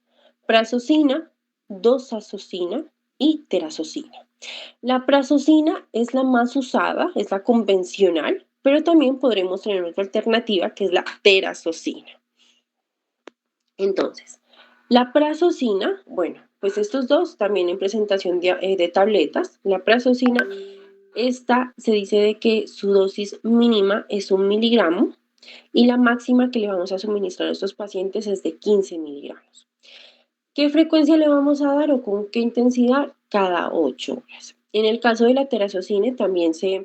prazosina, 2, azocina y terazocina. La prazosina es la más usada, es la convencional, pero también podremos tener otra alternativa que es la terazocina. Entonces, la prazosina, bueno, pues estos dos también en presentación de tabletas. La prazosina, esta se dice de que su dosis mínima es 1 miligramo y la máxima que le vamos a suministrar a estos pacientes es de 15 miligramos. ¿Qué frecuencia le vamos a dar o con qué intensidad? Cada 8 horas. En el caso de la terazocina también se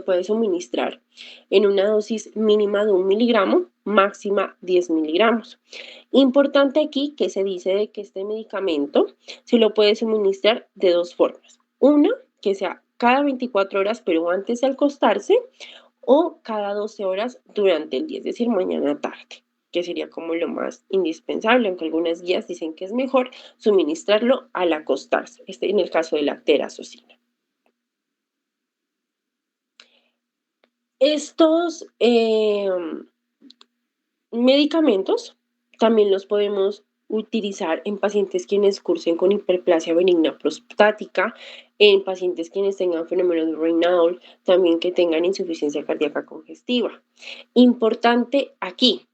puede suministrar en una dosis mínima de 1 miligramo, máxima 10 miligramos. Importante aquí que se dice de que este medicamento se lo puede suministrar de 2 formas. Una, que sea cada 24 horas, pero antes de acostarse, o cada 12 horas durante el día, es decir, mañana tarde, que sería como lo más indispensable, aunque algunas guías dicen que es mejor suministrarlo al acostarse, en el caso de la terazocina. Estos medicamentos también los podemos utilizar en pacientes quienes cursen con hiperplasia benigna prostática, en pacientes quienes tengan fenómeno de Raynaud, también que tengan insuficiencia cardíaca congestiva. Importante aquí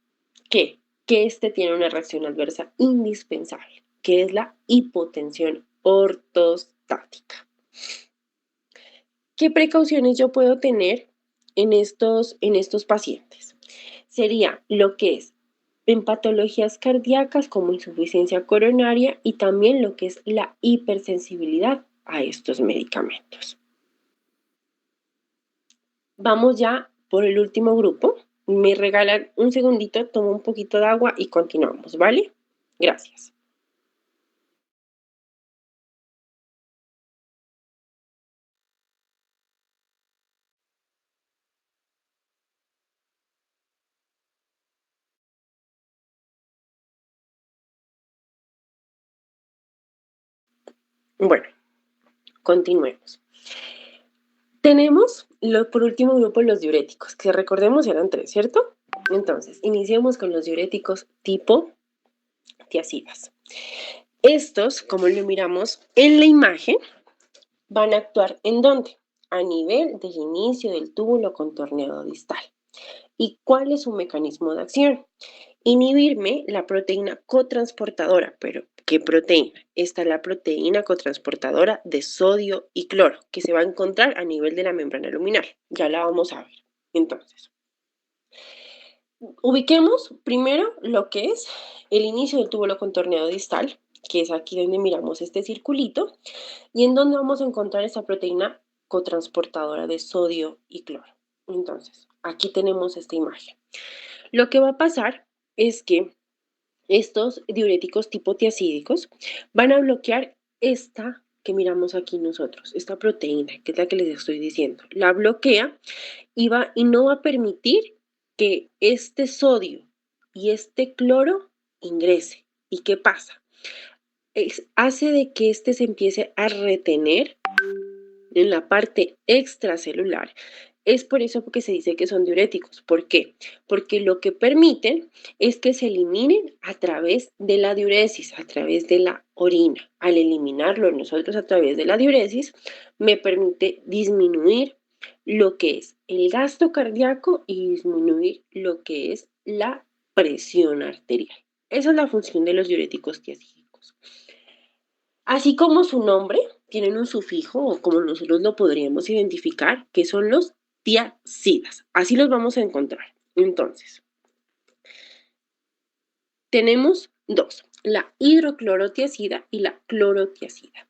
que este tiene una reacción adversa indispensable, que es la hipotensión ortostática. ¿Qué precauciones yo puedo tener en estos pacientes? Sería lo que es en patologías cardíacas como insuficiencia coronaria y también lo que es la hipersensibilidad a estos medicamentos. Vamos ya por el último grupo. Me regalan un segundito, tomo un poquito de agua y continuamos, ¿vale? Gracias. Bueno, continuemos. Tenemos por último grupo los diuréticos, que recordemos eran 3, ¿cierto? Entonces, iniciemos con los diuréticos tipo tiazidas. Estos, como lo miramos en la imagen, van a actuar ¿en dónde? A nivel del inicio del túbulo contorneado distal. ¿Y cuál es su mecanismo de acción? Inhibirme la proteína cotransportadora, pero ¿qué proteína? Esta es la proteína cotransportadora de sodio y cloro, que se va a encontrar a nivel de la membrana luminal. Ya la vamos a ver. Entonces, ubiquemos primero lo que es el inicio del túbulo contorneado distal, que es aquí donde miramos este circulito, y en donde vamos a encontrar esta proteína cotransportadora de sodio y cloro. Entonces, aquí tenemos esta imagen. Lo que va a pasar es que estos diuréticos tipo tiacídicos van a bloquear esta que miramos aquí nosotros, esta proteína, que es la que les estoy diciendo. La bloquea y no va a permitir que este sodio y este cloro ingrese. ¿Y qué pasa? Hace de que este se empiece a retener en la parte extracelular. Es por eso que se dice que son diuréticos. ¿Por qué? Porque lo que permiten es que se eliminen a través de la diuresis, a través de la orina. Al eliminarlo nosotros a través de la diuresis, me permite disminuir lo que es el gasto cardíaco y disminuir lo que es la presión arterial. Esa es la función de los diuréticos tiacídicos. Así como su nombre, tienen un sufijo o como nosotros lo podríamos identificar, que son los tiacidas. Así los vamos a encontrar. Entonces, tenemos dos, la hidroclorotiacida y la clorotiacida.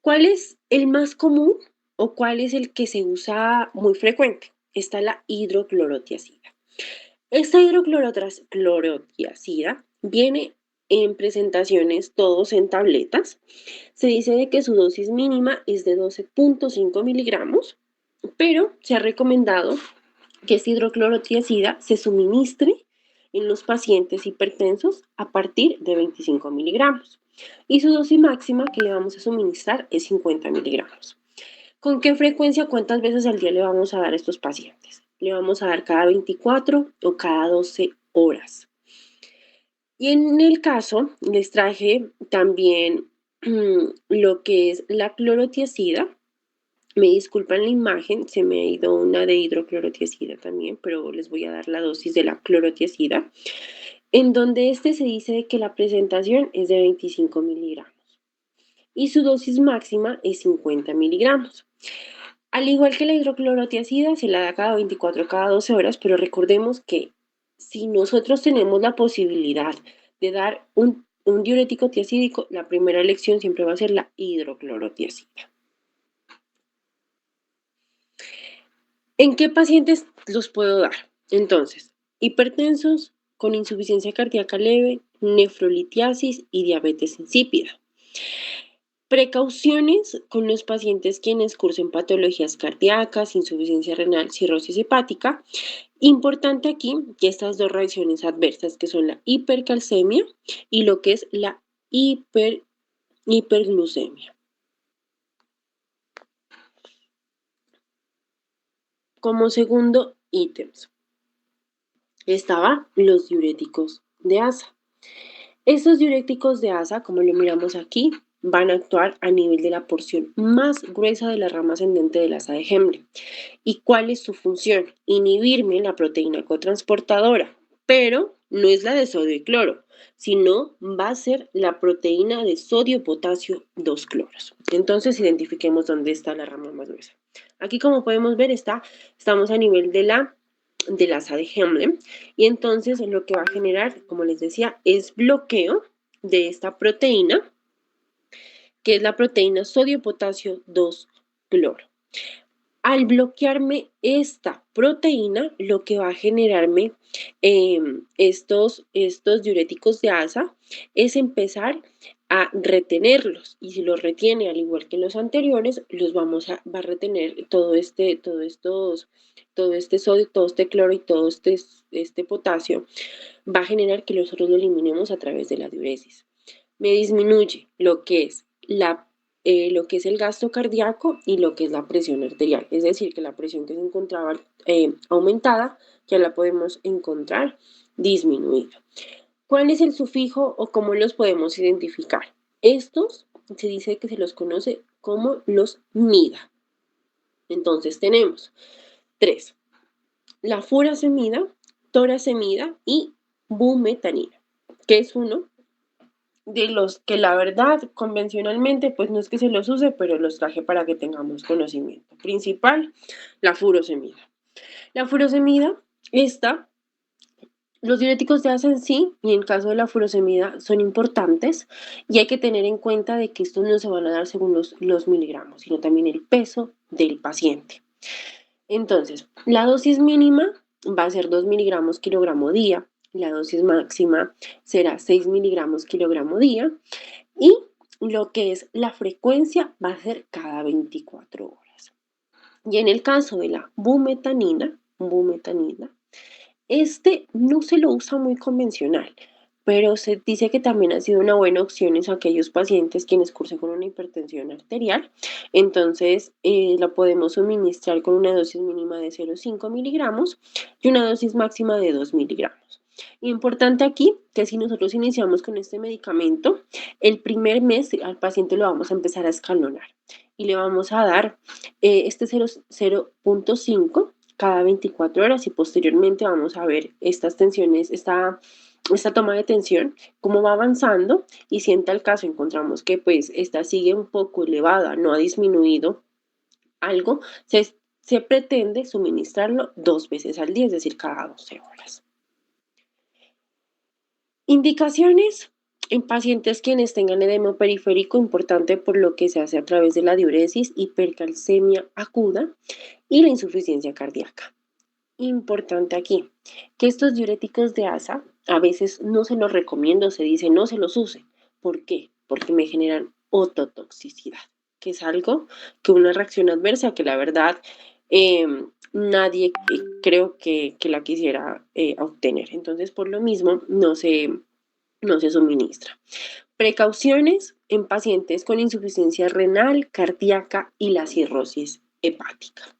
¿Cuál es el más común o cuál es el que se usa muy frecuente? Está la hidroclorotiacida. Esta hidroclorotiacida viene en presentaciones todos en tabletas. Se dice de que su dosis mínima es de 12.5 miligramos, pero se ha recomendado que esta hidroclorotiacida se suministre en los pacientes hipertensos a partir de 25 miligramos. Y su dosis máxima que le vamos a suministrar es 50 miligramos. ¿Con qué frecuencia, cuántas veces al día le vamos a dar a estos pacientes? Le vamos a dar cada 24 o cada 12 horas. Y en el caso, les traje también lo que es la clorotiacida. Me disculpan la imagen, se me ha ido una de hidroclorotiacida también, pero les voy a dar la dosis de la clorotiacida, en donde se dice que la presentación es de 25 miligramos y su dosis máxima es 50 miligramos. Al igual que la hidroclorotiacida, se la da cada 24 cada 12 horas, pero recordemos que si nosotros tenemos la posibilidad de dar un diurético tiacídico, la primera elección siempre va a ser la hidroclorotiacida. ¿En qué pacientes los puedo dar? Entonces, hipertensos con insuficiencia cardíaca leve, nefrolitiasis y diabetes insípida. Precauciones con los pacientes quienes cursen patologías cardíacas, insuficiencia renal, cirrosis hepática. Importante aquí que estas dos reacciones adversas, que son la hipercalcemia y lo que es la hiperglucemia. Como segundo ítem, estaban los diuréticos de ASA. Estos diuréticos de ASA, como lo miramos aquí, van a actuar a nivel de la porción más gruesa de la rama ascendente del asa de Henle. ¿Y cuál es su función? Inhibirme la proteína cotransportadora, pero no es la de sodio y cloro, sino va a ser la proteína de sodio-potasio 2 cloros. Entonces, identifiquemos dónde está la rama más gruesa. Aquí, como podemos ver, estamos a nivel de la asa de Henle, y entonces lo que va a generar, como les decía, es bloqueo de esta proteína, que es la proteína sodio-potasio 2 cloro. Al bloquearme esta proteína, lo que va a generarme estos diuréticos de ASA es empezar a retenerlos, y si los retiene al igual que los anteriores, va a retener todo este sodio, todo este cloro y todo este potasio, va a generar que nosotros lo eliminemos a través de la diuresis. Me disminuye lo que es el gasto cardíaco y lo que es la presión arterial. Es decir, que la presión que se encontraba aumentada, ya la podemos encontrar disminuida. ¿Cuál es el sufijo o cómo los podemos identificar? Estos se dice que se los conoce como los MIDA. Entonces tenemos 3. La furosemida, torasemida y bumetanina, que es uno de los que la verdad convencionalmente pues no es que se los use, pero los traje para que tengamos conocimiento. Principal, la furosemida. La furosemida, los diuréticos de ASA en sí, y en caso de la furosemida, son importantes, y hay que tener en cuenta de que estos no se van a dar según los miligramos, sino también el peso del paciente. Entonces, la dosis mínima va a ser 2 miligramos kilogramo día, la dosis máxima será 6 miligramos kilogramo día, y lo que es la frecuencia va a ser cada 24 horas. Y en el caso de la bumetanina, Este no se lo usa muy convencional, pero se dice que también ha sido una buena opción en aquellos pacientes quienes cursan con una hipertensión arterial. Entonces, la podemos suministrar con una dosis mínima de 0,5 miligramos y una dosis máxima de 2 miligramos. Importante aquí que si nosotros iniciamos con este medicamento, el primer mes al paciente lo vamos a empezar a escalonar y le vamos a dar este 0,5 cada 24 horas y posteriormente vamos a ver estas tensiones, esta toma de tensión, cómo va avanzando y si en tal caso encontramos que pues esta sigue un poco elevada, no ha disminuido algo, se pretende suministrarlo 2 veces al día, es decir, cada 12 horas. Indicaciones en pacientes quienes tengan edema periférico, importante por lo que se hace a través de la diuresis, hipercalcemia aguda y la insuficiencia cardíaca. Importante aquí, que estos diuréticos de asa a veces no se los recomiendo, se dice no se los use. ¿Por qué? Porque me generan ototoxicidad, que es algo que una reacción adversa que la verdad nadie creo que la quisiera obtener. Entonces, por lo mismo, no se suministra. Precauciones en pacientes con insuficiencia renal, cardíaca y la cirrosis hepática.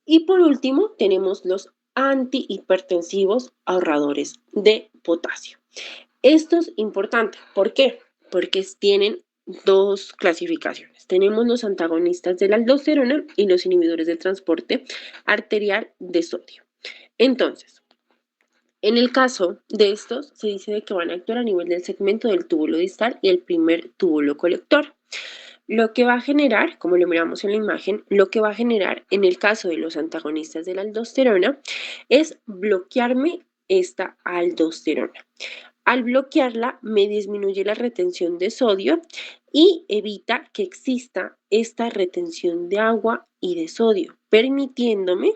Y por último, tenemos los antihipertensivos ahorradores de potasio. Esto es importante. ¿Por qué? Porque tienen dos clasificaciones. Tenemos los antagonistas de la aldosterona y los inhibidores del transporte arterial de sodio. Entonces, en el caso de estos, se dice de que van a actuar a nivel del segmento del túbulo distal y el primer túbulo colector. Lo que va a generar, como lo miramos en la imagen, lo que va a generar en el caso de los antagonistas de la aldosterona es bloquearme esta aldosterona. Al bloquearla, me disminuye la retención de sodio y evita que exista esta retención de agua y de sodio, permitiéndome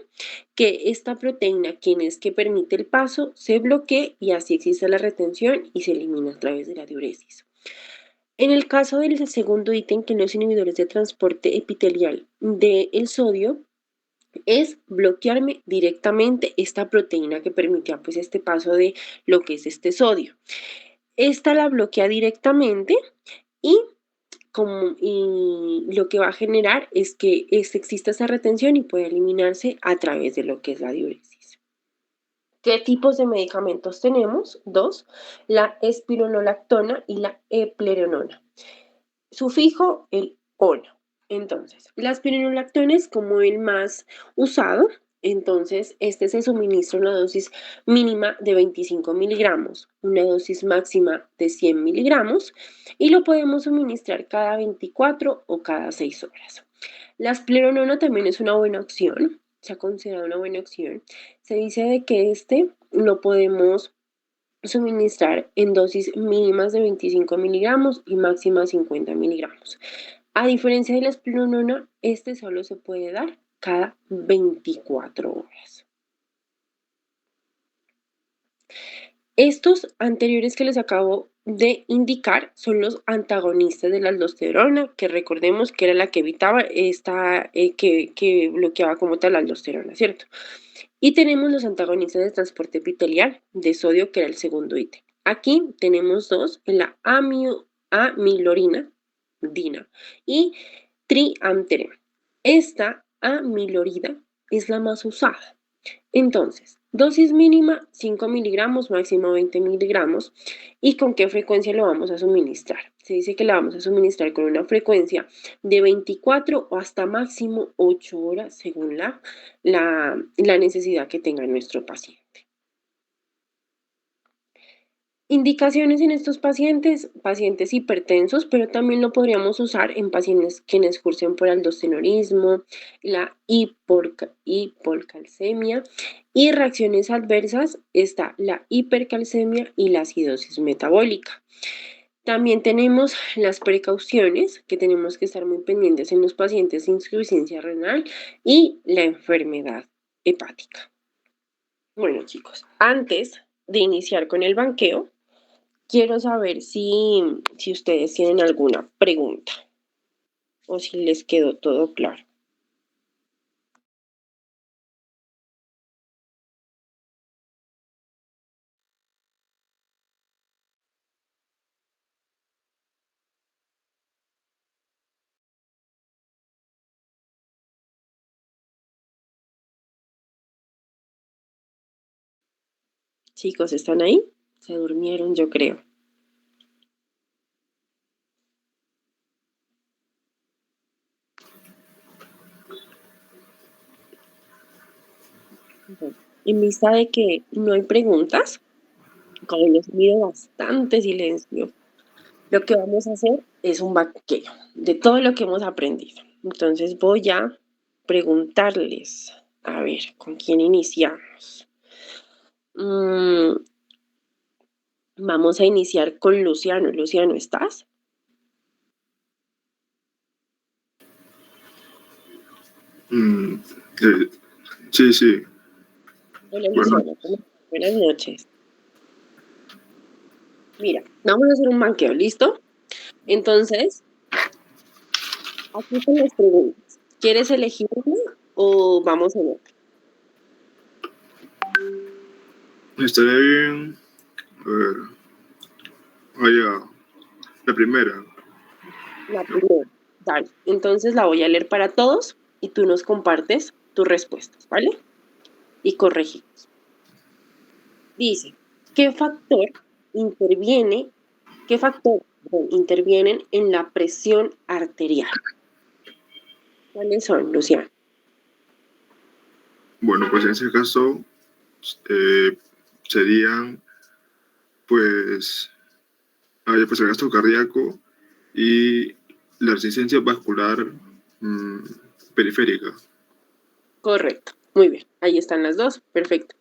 que esta proteína, quien es que permite el paso, se bloquee y así exista la retención y se elimina a través de la diuresis. En el caso del segundo ítem, que los inhibidores de transporte epitelial del sodio, es bloquearme directamente esta proteína que permitía pues este paso de lo que es este sodio. Esta la bloquea directamente y, lo que va a generar es que exista esa retención y puede eliminarse a través de lo que es la diuresis. ¿Qué tipos de medicamentos tenemos? Dos, la espironolactona y la eplerenona. Sufijo, el ona. Entonces, la espironolactona es como el más usado. Entonces, este se suministra una dosis mínima de 25 miligramos, una dosis máxima de 100 miligramos y lo podemos suministrar cada 24 o cada 6 horas. La espleronona también es una buena opción, se ha considerado una buena opción. Se dice de que este lo podemos suministrar en dosis mínimas de 25 miligramos y máximas 50 miligramos. A diferencia de la espleronona, este solo se puede dar cada 24 horas. Estos anteriores que les acabo de indicar son los antagonistas de la aldosterona, que recordemos que era la que evitaba esta, que bloqueaba como tal la aldosterona, ¿cierto? Y tenemos los antagonistas del transporte epitelial de sodio, que era el segundo ítem. Aquí tenemos dos, en la amilorina, dina, y triamterena. Esta amilorida es la más usada. Entonces, dosis mínima 5 miligramos, máximo 20 miligramos. ¿Y con qué frecuencia lo vamos a suministrar? Se dice que la vamos a suministrar con una frecuencia de 24 o hasta máximo 8 horas según la necesidad que tenga nuestro paciente. Indicaciones en estos pacientes, pacientes hipertensos, pero también lo podríamos usar en pacientes quienes cursen por aldosteronismo, la hiporcalcemia y reacciones adversas está la hipercalcemia y la acidosis metabólica. También tenemos las precauciones que tenemos que estar muy pendientes en los pacientes sin insuficiencia renal y la enfermedad hepática. Bueno, chicos, antes de iniciar con el banqueo, quiero saber si ustedes tienen alguna pregunta o si les quedó todo claro. Chicos, ¿están ahí? Se durmieron, yo creo. Bueno, en vista de que no hay preguntas, como les pido bastante silencio, lo que vamos a hacer es un vaqueo de todo lo que hemos aprendido. Entonces voy a preguntarles, a ver, ¿con quién iniciamos? Vamos a iniciar con Luciano. Luciano, ¿estás? Mm, eh, sí, sí. Hola, Bueno, Luciano. Buenas noches. Mira, vamos a hacer un banqueo, ¿listo? Entonces, aquí están las preguntas. ¿Quieres elegir una o vamos a ver? estaría bien. A ver, vaya, la primera. La primera. Dale. Entonces la voy a leer para todos y tú nos compartes tus respuestas, ¿vale? Y corregimos. Dice, ¿qué factor interviene, qué factor intervienen en la presión arterial? ¿Cuáles son, Luciano? Bueno, pues en ese caso eh, serían, pues, pues el gasto cardíaco y la resistencia vascular mm, periférica. Correcto. Muy bien. Ahí están las dos. Perfecto.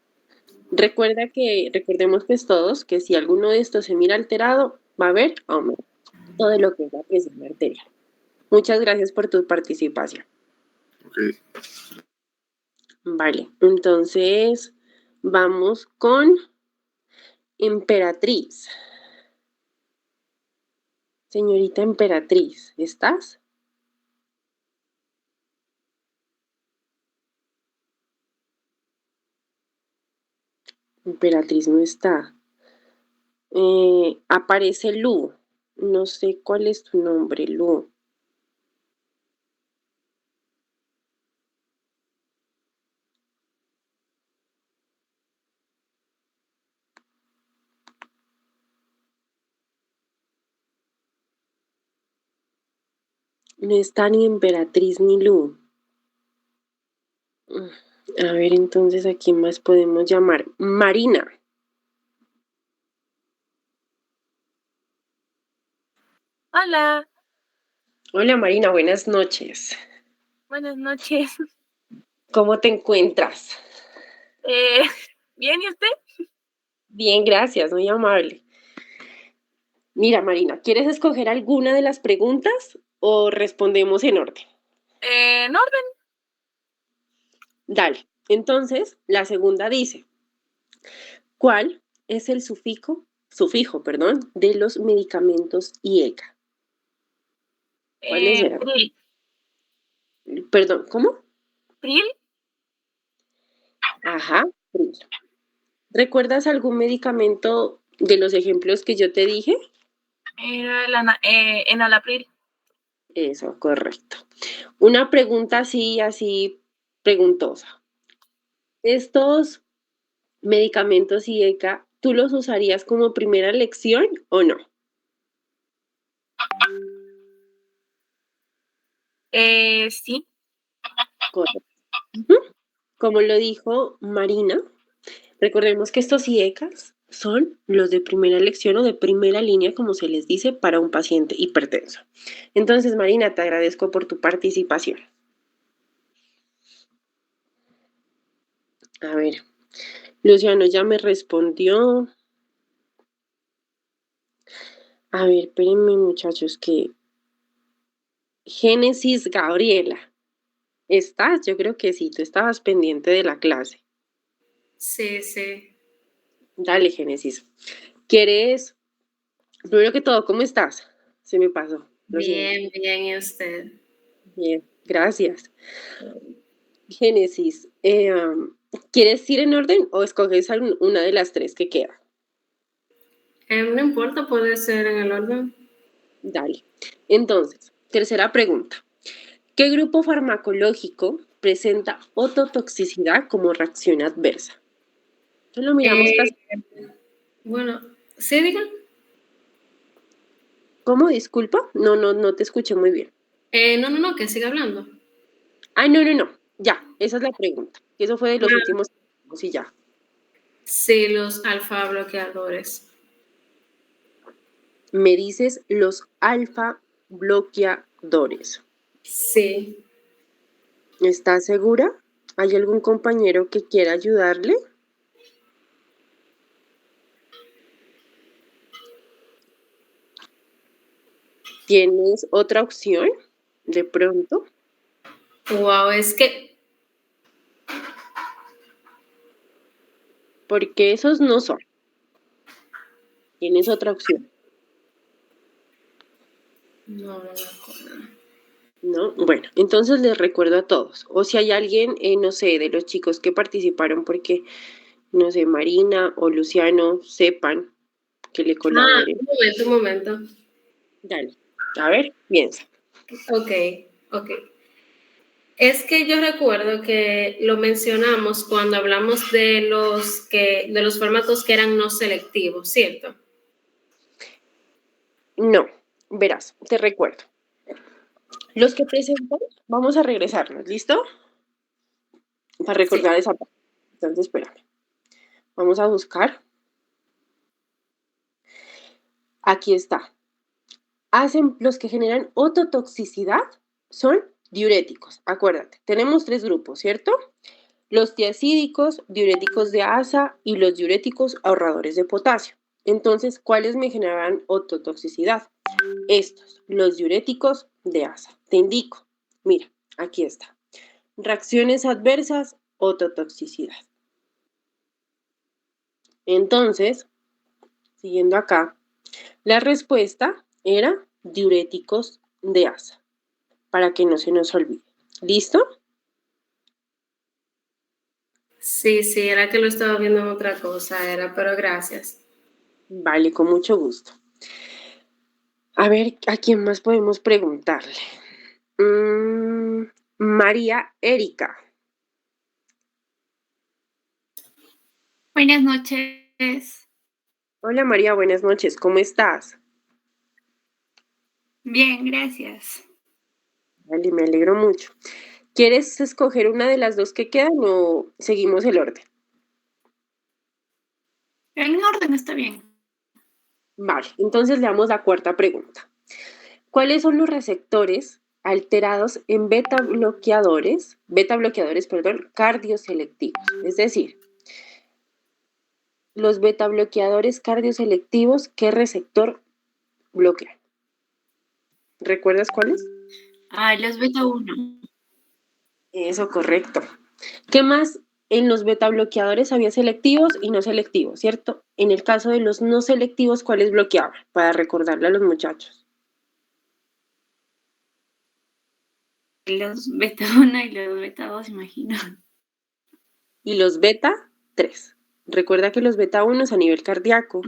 Recordemos pues todos que si alguno de estos se mira alterado, va a haber aumento. Todo lo que es la presión arterial. Muchas gracias por tu participación. Ok. Vale, entonces vamos con Emperatriz. Señorita Emperatriz, ¿estás? Emperatriz no está. Aparece Lu. No sé cuál es tu nombre, Lu. No está ni Emperatriz ni Lu. A ver, entonces, ¿a quién más podemos llamar? Marina. Hola, Hola Marina, buenas noches. buenas noches. ¿Cómo te encuentras? Eh, ¿Bien y usted? Bien, gracias, muy amable. Mira, Marina, ¿quieres escoger alguna de las preguntas o respondemos en orden? En orden. Dale. Entonces, la segunda dice, ¿cuál es el sufijo, de los medicamentos IECA? ¿Cuáles eran? Pril. Perdón, ¿cómo? Pril Ajá. ¿Recuerdas algún medicamento de los ejemplos que yo te dije? era enalapril. Eso, correcto. Una pregunta así preguntosa. ¿Estos medicamentos IECA, tú los usarías como primera lección o no? Sí. Correcto. Ujú. Como lo dijo Marina, recordemos que estos IECAs son los de primera lección o de primera línea, como se les dice, para un paciente hipertenso. Entonces, Marina, te agradezco por tu participación. A ver, Luciano ya me respondió. A ver, espérenme, muchachos, que Génesis Gabriela. ¿Estás? Yo creo que sí, tú estabas pendiente de la clase. Sí, sí. Dale, Génesis. ¿Quieres? Primero que todo, ¿cómo estás? Se me pasó. Lo siento. Bien, bien, ¿y usted? Bien, gracias. Génesis, ¿quieres ir en orden o escoges una de las tres que queda? No importa, puede ser en el orden. Dale. Entonces, tercera pregunta. ¿Qué grupo farmacológico presenta ototoxicidad como reacción adversa? Solo miramos casi. Bueno, ¿sí digan? ¿Cómo? Disculpa. No te escuché muy bien. No, que siga hablando. Ay, no. Ya, esa es la pregunta. Eso fue de los Ah. últimos tiempos y ya. Sí, los alfa bloqueadores. Me dices los alfa bloqueadores. Sí. ¿Estás segura? ¿Hay algún compañero que quiera ayudarle? ¿Tienes otra opción? De pronto. Wow, es que Porque esos no son. ¿Tienes otra opción? no me acuerdo. ¿No? Bueno, entonces les recuerdo a todos. O si hay alguien, no sé, de los chicos que participaron porque, no sé, Marina o Luciano sepan que le colaboren. Un momento. Dale. A ver, piensa. Ok. Es que yo recuerdo que lo mencionamos cuando hablamos de los fármacos que eran no selectivos, ¿cierto? No, verás, te recuerdo. Los que presentan, vamos a regresarnos, ¿listo? Para recordar esa parte. Entonces, espérame. Vamos a buscar. Aquí está. Los que generan ototoxicidad son diuréticos. Acuérdate, tenemos 3 grupos, ¿cierto? Los tiacídicos, diuréticos de asa y los diuréticos ahorradores de potasio. Entonces, ¿cuáles me generan ototoxicidad? Estos, los diuréticos de asa. Te indico. Mira, aquí está. Reacciones adversas, ototoxicidad. Entonces, siguiendo acá, la respuesta era diuréticos de asa, para que no se nos olvide. ¿Listo? Sí, era que lo estaba viendo en otra cosa, pero gracias. Vale, con mucho gusto. A ver, ¿a quién más podemos preguntarle? María Erika. Buenas noches. Hola María, buenas noches. ¿Cómo estás? Bien, gracias. Vale, me alegro mucho. ¿Quieres escoger una de las dos que quedan o seguimos el orden? En orden está bien. Vale, entonces le damos la cuarta pregunta. ¿Cuáles son los receptores alterados en beta bloqueadores, cardioselectivos? Es decir, los beta bloqueadores cardioselectivos, ¿qué receptor bloquean? ¿Recuerdas cuáles? Los beta 1. Eso, correcto. ¿Qué más? En los beta bloqueadores había selectivos y no selectivos, ¿cierto? En el caso de los no selectivos, ¿cuáles bloqueaban? Para recordarle a los muchachos. Los beta 1 y los beta 2, imagino. Y los beta 3. Recuerda que los beta 1 es a nivel cardíaco,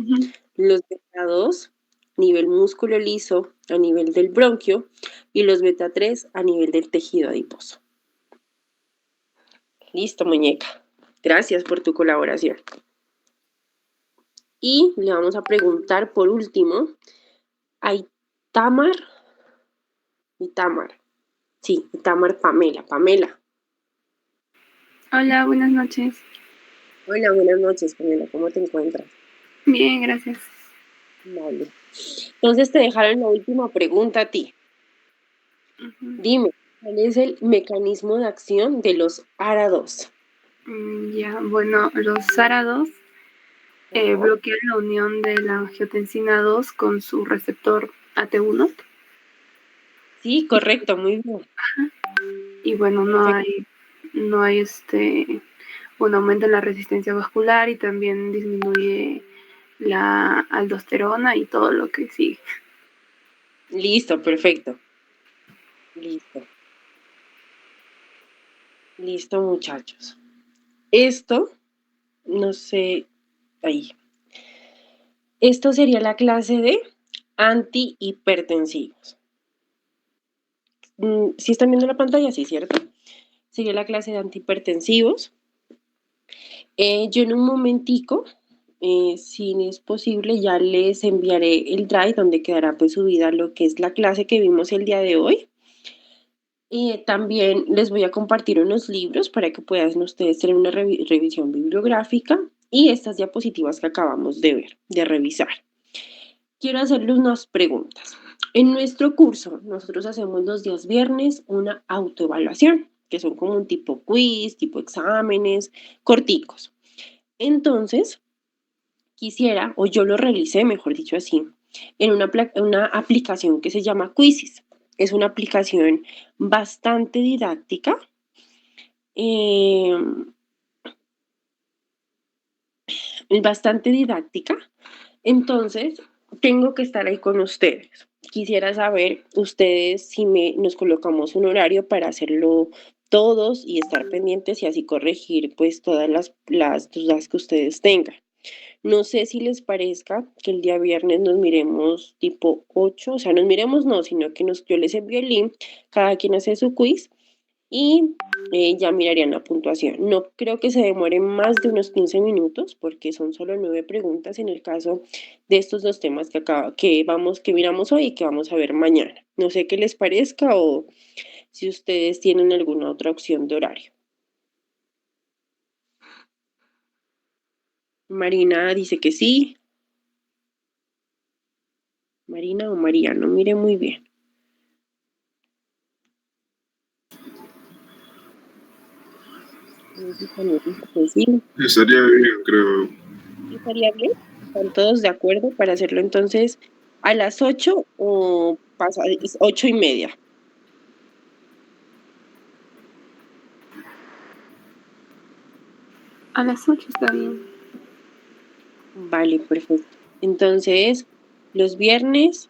los beta 2 nivel músculo liso a nivel del bronquio y los beta 3 a nivel del tejido adiposo. Listo, muñeca. Gracias por tu colaboración. Y le vamos a preguntar por último a Itamar. Sí, Itamar Pamela. Pamela. Hola, buenas noches. Hola, buenas noches, Pamela. ¿Cómo te encuentras? Bien, gracias. Vale. Entonces te dejaron la última pregunta a ti. Dime, ¿cuál es el mecanismo de acción de los ARA2? Ya, bueno, los SARA2 bloquean la unión de la angiotensina 2 con su receptor AT1. Sí, correcto, muy bien. Y bueno, no hay un aumento en la resistencia vascular y también disminuye la aldosterona y todo lo que sigue. Listo, perfecto. Listo, muchachos. Esto, no sé, ahí. Esto sería la clase de antihipertensivos. ¿Sí están viendo la pantalla? Sí, ¿cierto? Sería la clase de antihipertensivos. Yo en un momentico, si es posible, ya les enviaré el drive donde quedará pues subida lo que es la clase que vimos el día de hoy. Y también les voy a compartir unos libros para que puedan ustedes tener una revisión bibliográfica y estas diapositivas que acabamos de ver, de revisar. Quiero hacerles unas preguntas. En nuestro curso, nosotros hacemos los días viernes una autoevaluación, que son como un tipo quiz, tipo exámenes, corticos. Entonces, quisiera, o yo lo realicé, mejor dicho así, en una aplicación que se llama Quizzes. Es una aplicación bastante didáctica. Bastante didáctica. Entonces, tengo que estar ahí con ustedes. Quisiera saber ustedes si nos colocamos un horario para hacerlo todos y estar pendientes y así corregir pues todas las dudas que ustedes tengan. No sé si les parezca que el día viernes nos miremos tipo 8, o sea, nos miremos no, sino que yo les envío el link, cada quien hace su quiz y ya mirarían la puntuación. No creo que se demore más de unos 15 minutos porque son solo 9 preguntas en el caso de estos dos temas que miramos hoy y que vamos a ver mañana. No sé qué les parezca o si ustedes tienen alguna otra opción de horario. Marina dice que sí. Marina o María, no mire muy bien. Sí. Estaría bien, creo. ¿Estaría bien? ¿Están todos de acuerdo para hacerlo entonces a las 8 o 8:30? A las 8 está bien. Vale, perfecto. Entonces, los viernes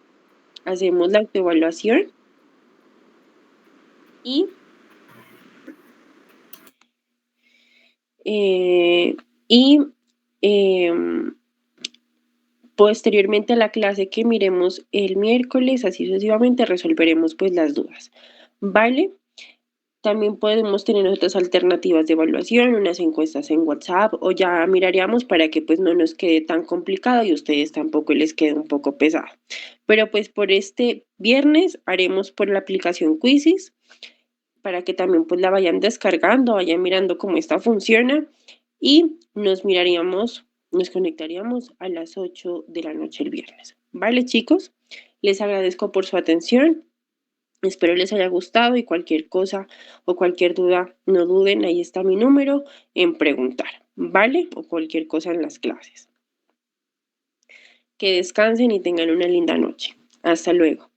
hacemos la autoevaluación y posteriormente a la clase que miremos el miércoles, así sucesivamente, resolveremos pues las dudas. ¿Vale? También podemos tener otras alternativas de evaluación, unas encuestas en WhatsApp o ya miraríamos para que pues no nos quede tan complicado y a ustedes tampoco les quede un poco pesado. Pero pues por este viernes haremos por la aplicación Quizzes para que también pues la vayan descargando, vayan mirando cómo esta funciona y nos conectaríamos a las 8 de la noche el viernes. ¿Vale, chicos? Les agradezco por su atención. Espero les haya gustado y cualquier cosa o cualquier duda, no duden, ahí está mi número en preguntar, ¿vale? O cualquier cosa en las clases. Que descansen y tengan una linda noche. Hasta luego.